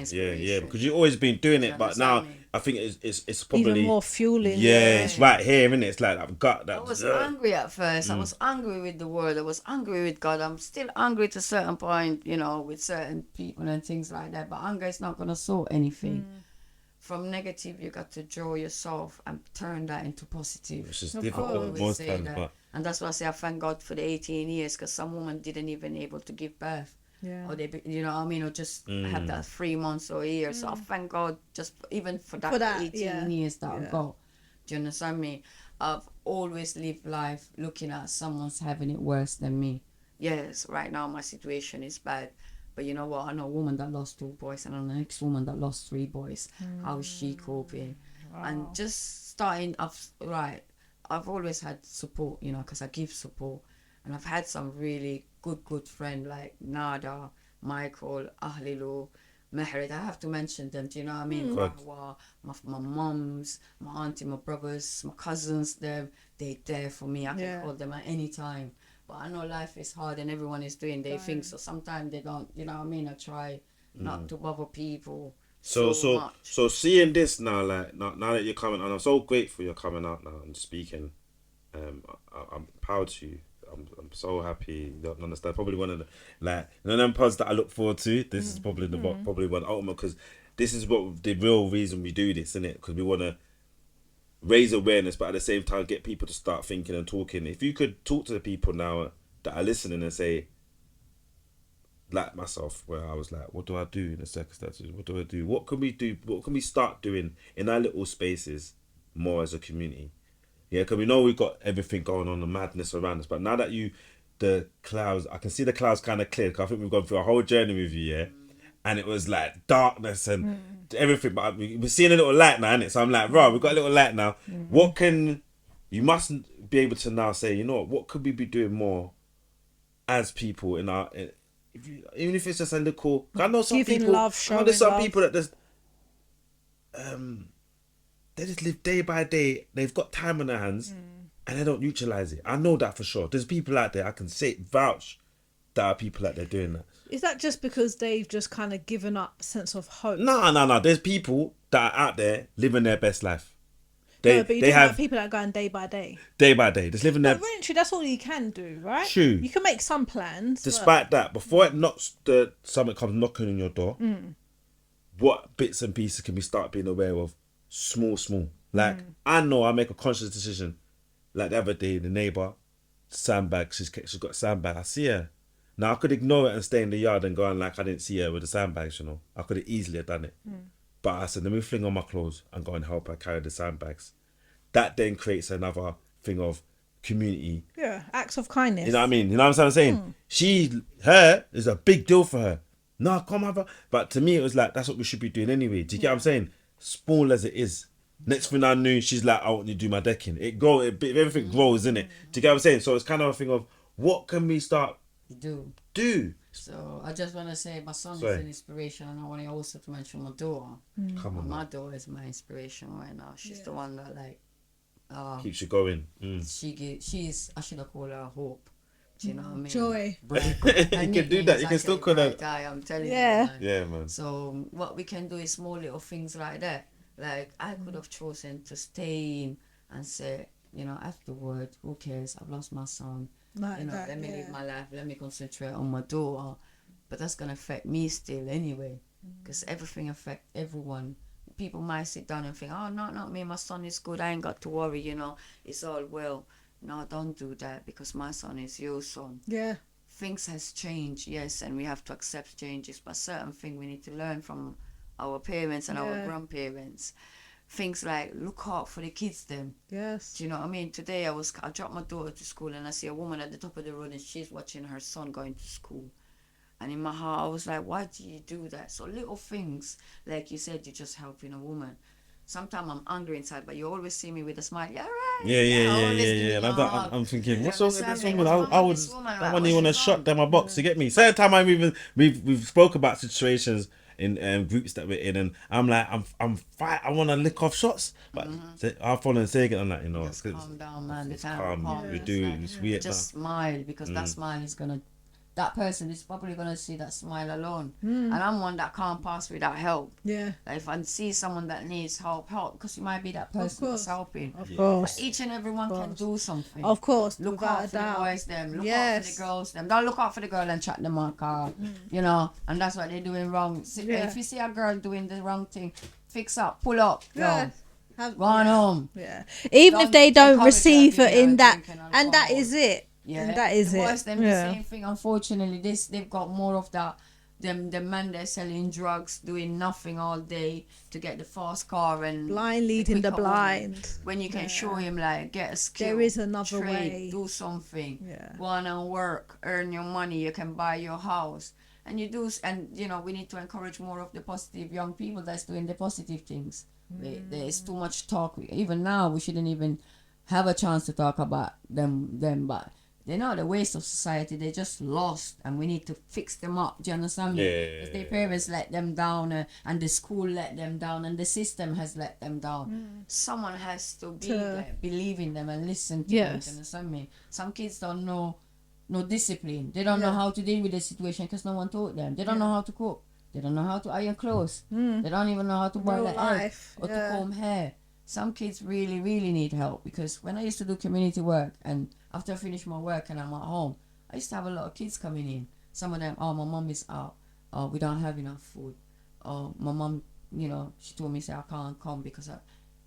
because you've always been doing it, but now I think it's probably even more fueling. It's right here, isn't it? It's like I've got that. I was angry at first. I was angry with the world. I was angry with God. I'm still angry to a certain point, you know, with certain people and things like that. But anger is not gonna sort anything. From negative, you got to draw yourself and turn that into positive. Which is difficult most times, but and that's why I say I thank God for the 18 years, because some women didn't even able to give birth. Yeah. Or they, you know what I mean, or just have that 3 months or a year. So I thank God just even for that 18 years that I've got. Do you understand me? I've always lived life looking at someone's having it worse than me. Yes, right now my situation is bad. But you know what? I know a woman that lost 2 boys and I know the next woman that lost 3 boys. How is she coping? Wow. And just starting off, I've always had support, you know, because I give support. And I've had some really good friends like Nada, Michael, Ahlilu, Mehred. I have to mention them, do you know what I mean? Rahwa, my mums, my auntie, my brothers, my cousins, they're there for me. I can call them at any time. But I know life is hard and everyone is doing their things. So sometimes they don't, you know what I mean? I try not to bother people. so much. So seeing this now, like now that you're coming, and I'm so grateful you're coming out now and speaking. I'm proud to you. I'm so happy. You don't understand. Probably one of the them pods that I look forward to. This is probably probably one ultimate, because this is what the real reason we do this, isn't it? Because we want to raise awareness, but at the same time get people to start thinking and talking. If you could talk to the people now that are listening and say, like myself, where I was like, what do I do in the circumstances? What do I do? What can we do? What can we start doing in our little spaces more as a community? Yeah, because we know we've got everything going on, the madness around us. But now that the clouds, I can see the clouds kind of clear. Because I think we've gone through a whole journey with you, yeah? And it was like darkness and everything. But we're seeing a little light now, innit? So I'm like, right, we've got a little light now. What can, you must be able to now say, you know what could we be doing more as people in our, even if it's just a little, I know some Giving people, love, I know there's some showing people that just, they just live day by day. They've got time on their hands and they don't utilize it. I know that for sure. There's people out there, I can say, vouch, that are people out there doing that. Is that just because they've just kind of given up a sense of hope? No. There's people that are out there living their best life. But you have people that are going day by day. Day by day. Just living their... But really, that's all you can do, right? True. You can make some plans. Despite that, before it knocks, something comes knocking on your door, what bits and pieces can we start being aware of? Small. Like, I know I make a conscious decision. Like the other day, the neighbour, sandbag, she's got a sandbag. I see her. Now, I could ignore it and stay in the yard and go on like I didn't see her with the sandbags, you know. I could have easily have done it. But I said, let me fling on my clothes and go and help her carry the sandbags. That then creates another thing of community. Yeah, acts of kindness. You know what I mean? You know what I'm saying? Her is a big deal for her. No, come have her. But to me, it was like, that's what we should be doing anyway. Do you get what I'm saying? Small as it is. Next thing I knew, she's like, I want you to do my decking. Everything grows, innit? Do you get what I'm saying? So it's kind of a thing of, what can we start do? So I just want to say my son is an inspiration, and I want to also to mention my daughter. Come on, my daughter is my inspiration right now. She's the one that like keeps you going. She's, I should have called her hope. Do you know what I mean? Joy. You can do that. You can still call her. I'm telling you. Yeah, man. So what we can do is small little things like that. Like I could have chosen to stay in and say, you know, afterward, who cares? I've lost my son. Like you know, that, let me live my life. Let me concentrate on my daughter. But that's gonna affect me still anyway, because everything affects everyone. People might sit down and think, oh, not me. My son is good. I ain't got to worry. You know, it's all well. No, don't do that, because my son is your son. Yeah. Things has changed, yes, and we have to accept changes. But certain things we need to learn from our parents and our grandparents. Things like look out for the kids them. Yes. Do you know what I mean? Today I dropped my daughter to school and I see a woman at the top of the road and she's watching her son going to school. And in my heart I was like, why do you do that? So little things, like you said, you're just helping a woman. Sometimes I'm angry inside, but you always see me with a smile. Yeah, right. Yeah. And I'm thinking, what's wrong with this woman? I wouldn't even want to shut down my box to get me. Certain time we've spoke about situations in groups that we're in, and I'm like, I'm fight. I want to lick off shots, but I'm following Segan. I'm like, you know, just calm down, man. It's calm. We do. It's weird. Just smile, because that smile is gonna. That person is probably gonna see that smile alone, and I'm one that can't pass without help. Yeah. Like if I see someone that needs help, because you might be that person that's helping. Of course. But each and everyone can do something. Of course. Look out for the boys, them. Look out for the girls, them. Don't look out for the girl and chat them on car. You know, and that's what they're doing wrong. If you see a girl doing the wrong thing, fix up, pull up, go on home. Yeah. Even if they don't receive it in that, and that is it. Yeah, and that is the boys, it. Them the same thing. Unfortunately, they've got more of that. The men they're selling drugs, doing nothing all day to get the fast car and blind leading the blind. When you can show him like get a skill, there is another trade, way. Do something. Yeah. Go on and work, earn your money. You can buy your house, and you do. And you know we need to encourage more of the positive young people that's doing the positive things. There is too much talk. Even now, we shouldn't even have a chance to talk about them, but. They're not the waste of society. They're just lost, and we need to fix them up. Do you understand me? If their parents let them down, and the school let them down, and the system has let them down, someone has to be there, believe in them, and listen to them. Do you understand me? Some kids don't know no discipline. They don't know how to deal with the situation because no one taught them. They don't know how to cook. They don't know how to iron clothes. They don't even know how to boil Real an egg life, or to yeah. comb hair. Some kids really, really need help, because when I used to do community work, and after I finish my work and I'm at home, I used to have a lot of kids coming in. Some of them, oh, my mom is out. Oh, we don't have enough food. Oh, my mom, you know, she told me, say, I can't come because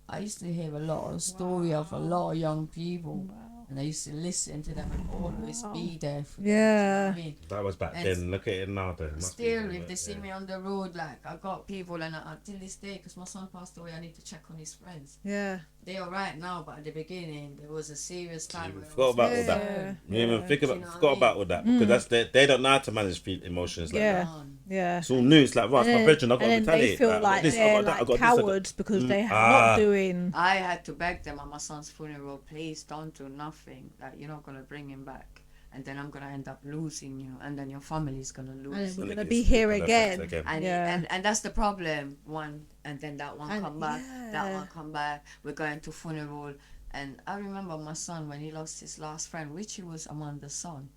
I used to hear a lot of story of a lot of young people. And I used to listen to them and always be there for them. Yeah. You know what I mean? That was back And then. Look at it now, though. It must be still, even if they see me on the road, like, I got people, and till this day, because my son passed away, I need to check on his friends. Yeah. They are right now, but at the beginning, there was a serious time. You where I forgot was about all concerned. that. You even think Do about you know what forgot I mean? about all that because they don't know how to manage emotions like that. Yeah. It's all new. It's like, right, my bedroom, I've got to and then they retaliate. feel I've got like this, they're I've got that, I've like got this, I've got- cowards because they're not doing. I had to beg them at my son's funeral, please don't do nothing. Like, you're not going to bring him back. And then I'm going to end up losing you. And then your family's going to lose. And we're And gonna it's be here gonna again. affect And that's the problem. One, and then that one And come back. That yeah. one come back. We're going to funeral. And I remember my son when he lost his last friend, which he was among the son.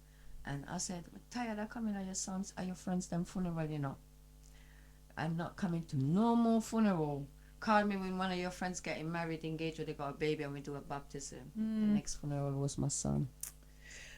And I said, tired of coming at your son's, at your friend's them funeral, you know. I'm not coming to no more funeral. Call me when one of your friends getting married, engaged, or they got a baby, and we do a baptism. The next funeral was my son.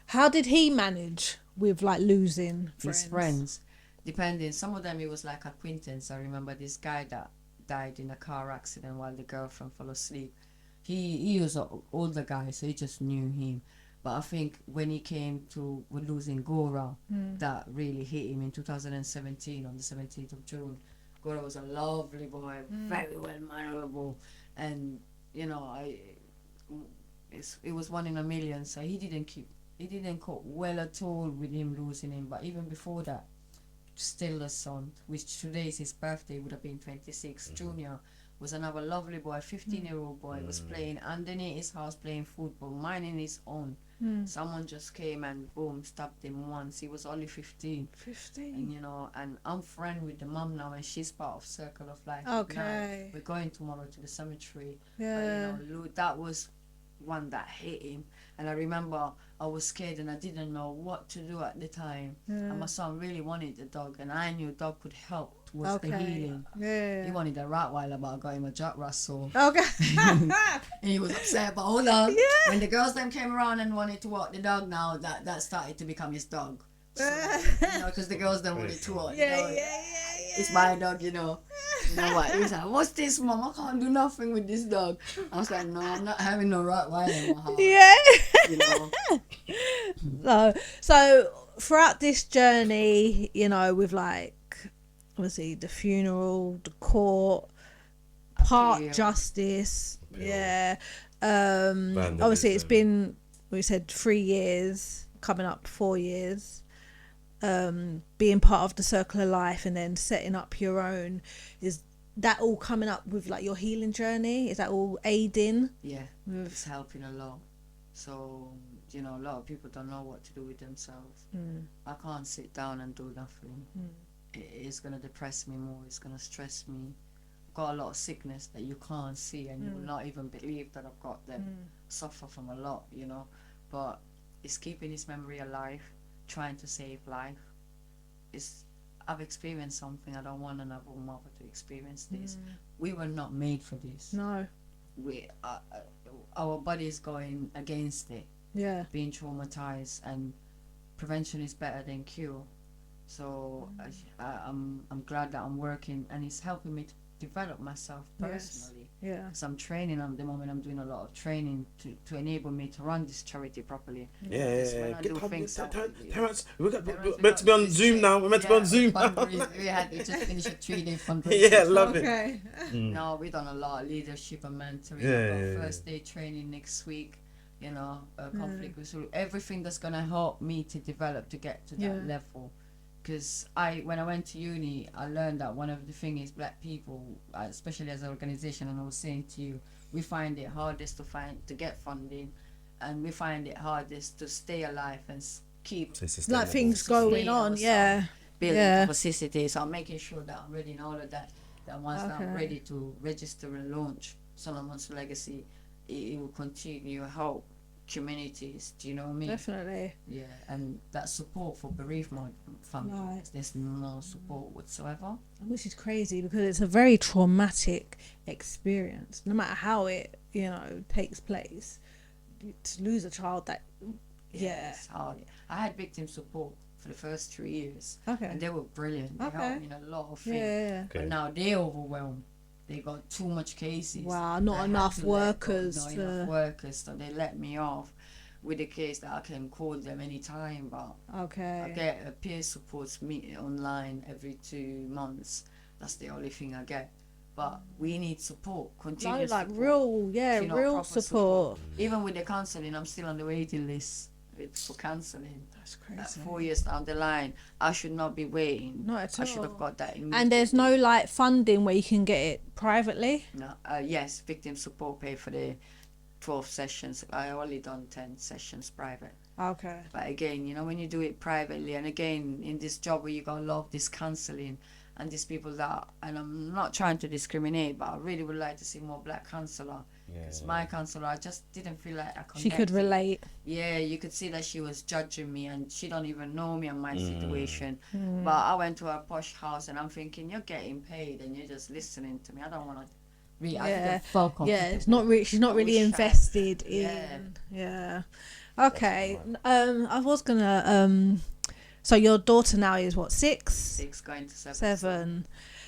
How did he manage with like losing His friends, depending. Some of them it was like acquaintance. I remember this guy that died in a car accident while the girlfriend fell asleep. He was an older guy, so he just knew him. But I think when he came to losing Gora, that really hit him in 2017 on the 17th of June. Gora was a lovely boy, very well mannerable, and you know, it was one in a million. So he didn't cope well at all with him losing him. But even before that, still a son, which today is his birthday, would have been 26. Junior was another lovely boy, 15-year-old boy, was playing underneath his house, playing football, minding his own. Someone just came and boom, stabbed him once. He was only 15. 15. And you know, and I'm friend with the mom now, and she's part of Circle of Life. Okay. Now. We're going tomorrow to the cemetery. Yeah. But, you know, that was one that hit him. And I remember I was scared and I didn't know what to do at the time. And my son really wanted the dog, and I knew a dog could help towards the healing. Yeah. He wanted a Rottweiler, but I got him a Jack Russell. Okay. And he was upset, but hold on. Yeah. When the girls then came around and wanted to walk the dog now, that started to become his dog. So, you know, because the girls then wanted to walk. Yeah, you know, it's my dog, you know. You know what? He was like, what's this, mom? I can't do nothing with this dog. I was like, no, I'm not having no Rottweiler in my house. Yeah. You know. So throughout this journey, you know, with like obviously the funeral, the court, part Appeal. justice, Appeal. obviously it's been, we said 3 years, coming up 4 years, being part of the Circle of Life and then setting up your own. Is that all coming up with like your healing journey? Is that all aiding? Yeah, it's helping a lot. So, you know, a lot of people don't know what to do with themselves. I can't sit down and do nothing. It's going to depress me more. It's going to stress me. I've got a lot of sickness that you can't see, and you will not even believe that I've got them. Suffer from a lot, you know. But it's keeping his memory alive, trying to save life. I've experienced something. I don't want another mother to experience this. We were not made for this. No. Our body is going against it. Yeah. Being traumatized, and prevention is better than cure. So I'm glad that I'm working, and it's helping me to develop myself personally. Yeah. So I'm training at the moment. I'm doing a lot of training to enable me to run this charity properly. Yeah. When I do things, Parents, we're meant to be on Zoom now. We're meant to be on Zoom now. We just finished a 3-day fundraiser. Yeah, love it. Okay. No, we've done a lot of leadership and mentoring. Yeah. First day training next week. You know, conflict resolution. Everything that's gonna help me to develop to get to that level. Because when I went to uni, I learned that one of the things is black people, especially as an organization, and I was saying to you, we find it hardest to get funding, and we find it hardest to stay alive and keep like things going on. Yeah. Building capacity. So I'm making sure that I'm ready in all of that. That once I'm ready to register and launch Solomon's Legacy, it will continue help communities. Do you know what I mean? Definitely. Yeah, and that support for bereavement families, Right. there's no support whatsoever. Which is crazy because it's a very traumatic experience. No matter how it, takes place, to lose a child that, yeah. It's hard. I had victim support for the first 3 years. Okay. And they were brilliant. They Okay. helped me in a lot of things. Yeah. But now they're overwhelmed. They got too much cases. Wow, I not had enough to let go. workers. Not enough workers, so they let me off with a case that I can call them anytime. But I Okay. get a peer support meet online every 2 months. That's the only thing I get. But we need support, No, continuous like support. real, You know, real proper support. Even with the counselling, I'm still on the waiting list for counselling. That's crazy. 4 years down the line, I should not be waiting. Not at I should have all. got that immediately. And there's no like funding where you can get it privately. No, yes, victim support pay for the 12 sessions. I only done 10 sessions private. Okay. But again, when you do it privately, and again, in this job where you got a lot of this counselling and these people that, and I'm not trying to discriminate, but I really would like to see more black counsellor. Because my counsellor, I just didn't feel like I connected. She could relate. Yeah, you could see that she was judging me and she don't even know me and my situation. But I went to her posh house and I'm thinking, you're getting paid and you're just listening to me. I don't want to read. I didn't feel comfortable. Yeah, it's not she's not really invested in. Yeah. Okay. I was gonna. So your daughter now is what, 6? 6 going to 7. 7.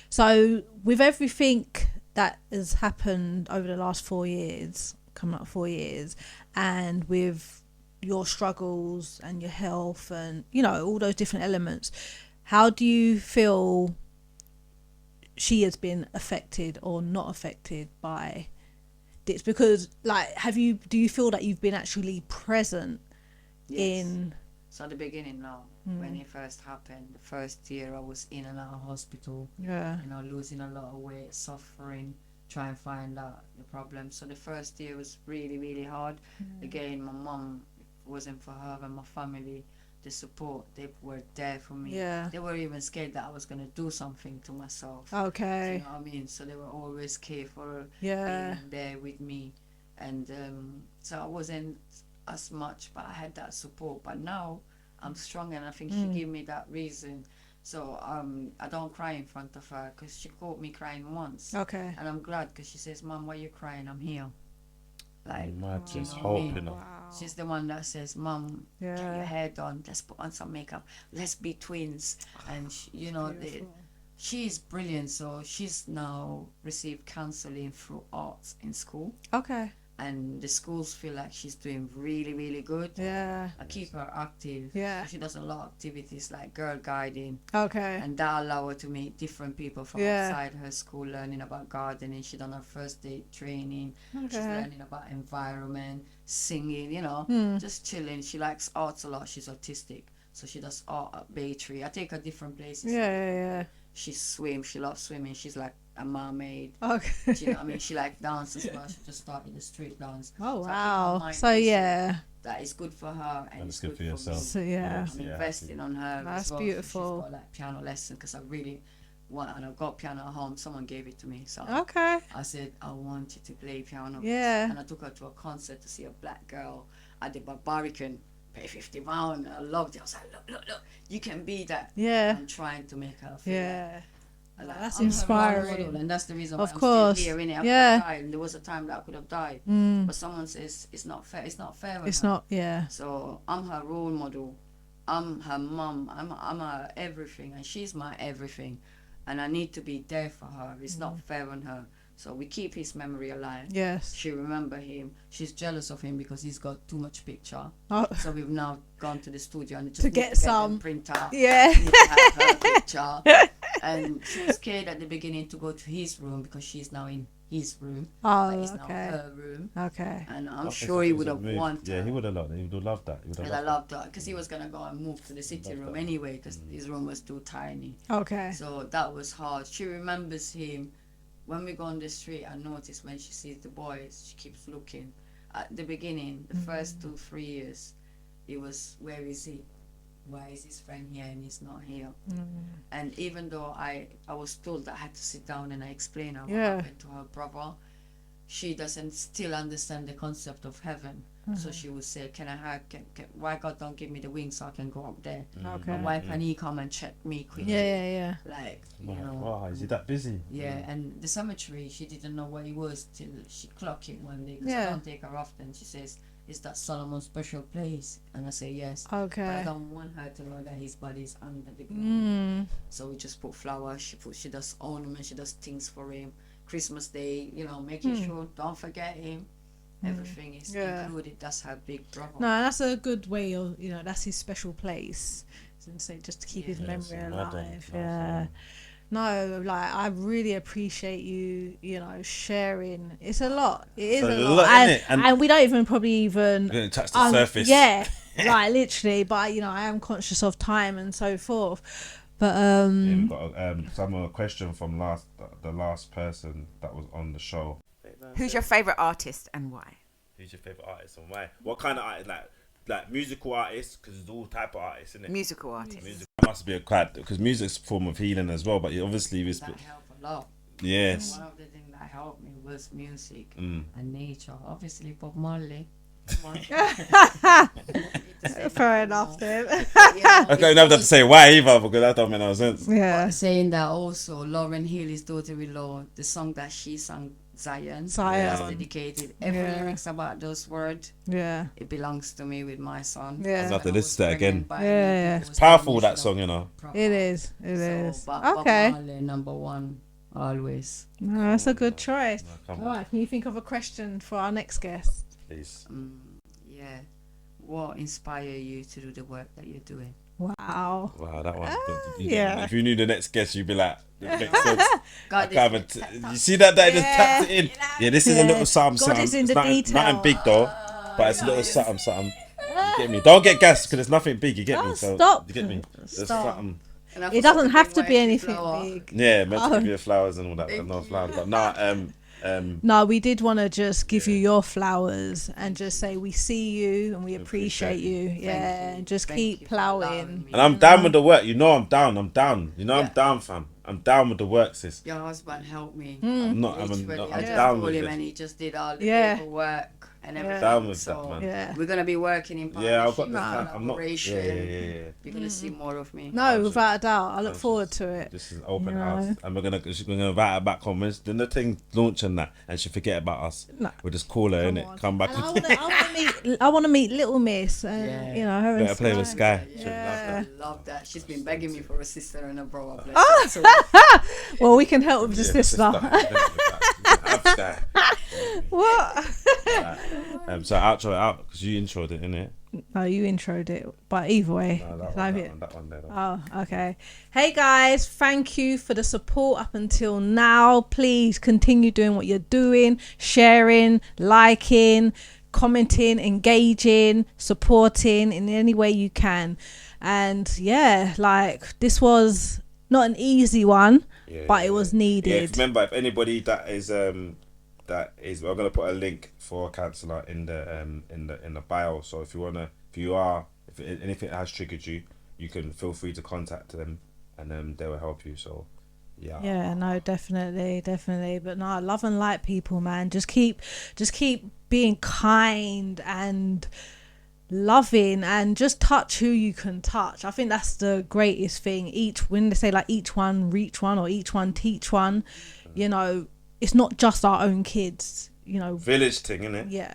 So with everything that has happened over the last 4 years, coming up 4 years, and with your struggles and your health and all those different elements, how do you feel she has been affected or not affected by this? Because do you feel that you've been actually present in? So the beginning now, when it first happened, the first year I was in and out of hospital, Yeah. losing a lot of weight, suffering, trying to find out the problem. So the first year was really, really hard. Again, my mum, if it wasn't for her and my family, the support, they were there for me. Yeah. They were even scared that I was going to do something to myself. Okay. You know what I mean? So they were always careful, Yeah. being there with me. And so I wasn't as much, but I had that support. But now I'm strong, and I think she gave me that reason. So I don't cry in front of her because she caught me crying once. Okay. And I'm glad because she says, "Mom, why you crying? I'm here." Like, Just you know what I mean? hoping. Wow. She's the one that says, "Mom, get Yeah. your hair done. Let's put on some makeup. Let's be twins." And she's brilliant. So she's now received counselling through arts in school, Okay. and the schools feel like she's doing really, really good. Yeah. I keep her active. Yeah. So she does a lot of activities like girl guiding, Okay. and that allow her to meet different people from Yeah. outside her school, learning about gardening. She done her first aid training. She's Okay. learning about environment, singing, just chilling. She likes arts a lot. She's autistic, so she does art at Baytree. I take her different places. Yeah. She swims. She loves swimming. She's like a mermaid. Okay. Do you know what I mean? She like dance as well. She just started the street dance. Oh So I keep her wow. mind So busy. yeah. That is good for her and it's it's good good for for yourself. me. So yeah. I'm investing on her. That's as well. beautiful. So she's got like piano lesson because I really want, and I've got piano at home. Someone gave it to me, so Okay. I said I want you to play piano. Yeah. And I took her to a concert to see a black girl at the Barbarican. Pay £50. I loved it. I was like, look, you can be that. Yeah. I'm trying to make her feel Yeah. like, That's I'm her role inspiring. model, and that's the reason Of why I'm course. still here, innit? I could Yeah. have died, and there was a time that I could have died. But someone says it's not fair. It's not fair. with It's her. not. Yeah. So I'm her role model. I'm her mum. I'm her everything, and she's my everything. And I need to be there for her. It's not fair on her. So we keep his memory alive. Yes. She remember him. She's jealous of him because he's got too much picture. Oh. So we've now gone to the studio and just To need get them some. printer. Yeah. Need to have her picture. And she was scared at the beginning to go to his room because she's now in his room. Oh, But it's now okay. her room. Okay. And I'm I sure think he it's would a have move. wanted. Yeah, he would have loved it. He would have loved that. He would have And I loved loved that because he was gonna go and move to the city room anyway because his room was too tiny. Okay. So that was hard. She remembers him. When we go on the street, I notice when she sees the boys, she keeps looking. At the beginning, the first 2-3 years, it was, where is he? Why is his friend here and he's not here? And even though I was told that I had to sit down and I explain her what Yeah. happened to her brother, she doesn't still understand the concept of heaven. So she would say, "Can I have? Why God don't give me the wings so I can go up there? Okay. And why can He come and check me quickly?" Yeah. Like, Wow, is he that busy? Yeah, and the cemetery, she didn't know what he was till she clocked it one day. 'Cause Yeah. I don't take her often. She says, "Is that Solomon's special place?" And I say, "Yes." But I Okay. don't want her to know that his body is under the ground. Mm. So we just put flowers. She does ornaments. She does things for him. Christmas Day, making sure don't forget him. Everything is included. That's her big brother. No, that's a good way of, that's his special place. And so just to keep his memory alive. Yeah. No, like, I really appreciate you, sharing. It's a lot. It is a lot. And we don't even probably even touch the surface. Yeah, like literally. But I am conscious of time and so forth. But we've got some question from the last person that was on the show. Who's your favourite artist and why? Who's your favourite artist and why? What kind of artist? Like musical artists, because there's all type of artists, isn't it? Musical artists. Music must be because music's a form of healing as well. But obviously, that helped a lot. Yes. One of the things that helped me was music and nature. Obviously, Bob Marley. fair enough then. I don't have to say why either, because that don't make no sense. Yeah. Saying that also, Lauren Hill, his daughter-in-law, the song that she sang, Zion. That's dedicated. Every lyrics about those words. Yeah. It belongs to me with my son. Yeah. I'll have to listen to that again. Yeah. It's powerful, that song, It is. It is. Bob Okay. Marley, number one, always. No, that's a good choice. No, All right. Can you think of a question for our next guest? Please. Yeah. What inspired you to do the work that you're doing? Wow. Wow, that one. Yeah. If you knew the next guest, you'd be like, it makes sense. God, You see that just tapped it in. Yeah, this is a little something. God is in the detail. Nothing big though, but it's a little something. You get me? Don't get gassed because it's nothing big. You get me? So Stop. you get me? There's Stop. something. It doesn't have to be anything big. Yeah, meant to give you flowers and all that, but no flowers. But nah, No, we did want to just give you your flowers and just say we see you and we appreciate you. Yeah, and just keep ploughing. And I'm down with the work. I'm down. I'm down, fam. I'm down with the work, sis. Your husband helped me. I'm down with him, it. and he just did all the Yeah. paperwork and everything. Down with So that, man. Yeah. we're gonna be working in partnership. Yeah, I've got the and I'm not. collaboration. You're gonna see more of me. No, without a doubt. I look forward to it. This is open house, and we're gonna invite her back home. Then the thing launch and that, and she forget about us. No. We'll just call her in it. Come back. And I want to meet Little Miss, and her and Better play with Sky. I love that. She's been begging me for a sister and a brother. Well, we can help with the sister. What? So outro out because you introed it, innit? No, you introed it, but either way. No, that one there. Though. Oh, okay. Hey guys, thank you for the support up until now. Please continue doing what you're doing, sharing, liking, commenting, engaging, supporting in any way you can. And yeah, like this was not an easy one, but it was needed. Yeah, remember, if anybody that is we're gonna put a link for a counsellor in the bio. So if anything has triggered you, you can feel free to contact them, and they will help you. So yeah, no, definitely. But no, love and light people, man. Just keep being kind and loving, and just touch who you can touch. I think that's the greatest thing. When they say like each one reach one or each one teach one, it's not just our own kids, village thing, innit? Yeah.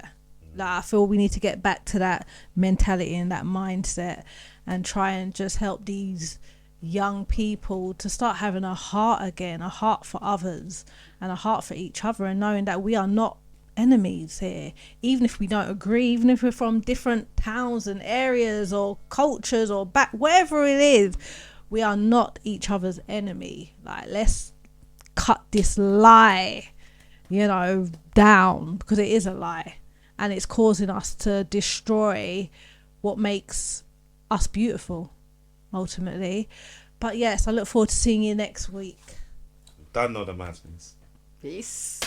Like, I feel we need to get back to that mentality and that mindset and try and just help these young people to start having a heart again, a heart for others and a heart for each other, and knowing that we are not enemies here, even if we don't agree, even if we're from different towns and areas or cultures or wherever it is, we are not each other's enemy. Like, let's cut this lie down, because it is a lie and it's causing us to destroy what makes us beautiful ultimately. But yes, I look forward to seeing you next week. Don't know the madness. Peace.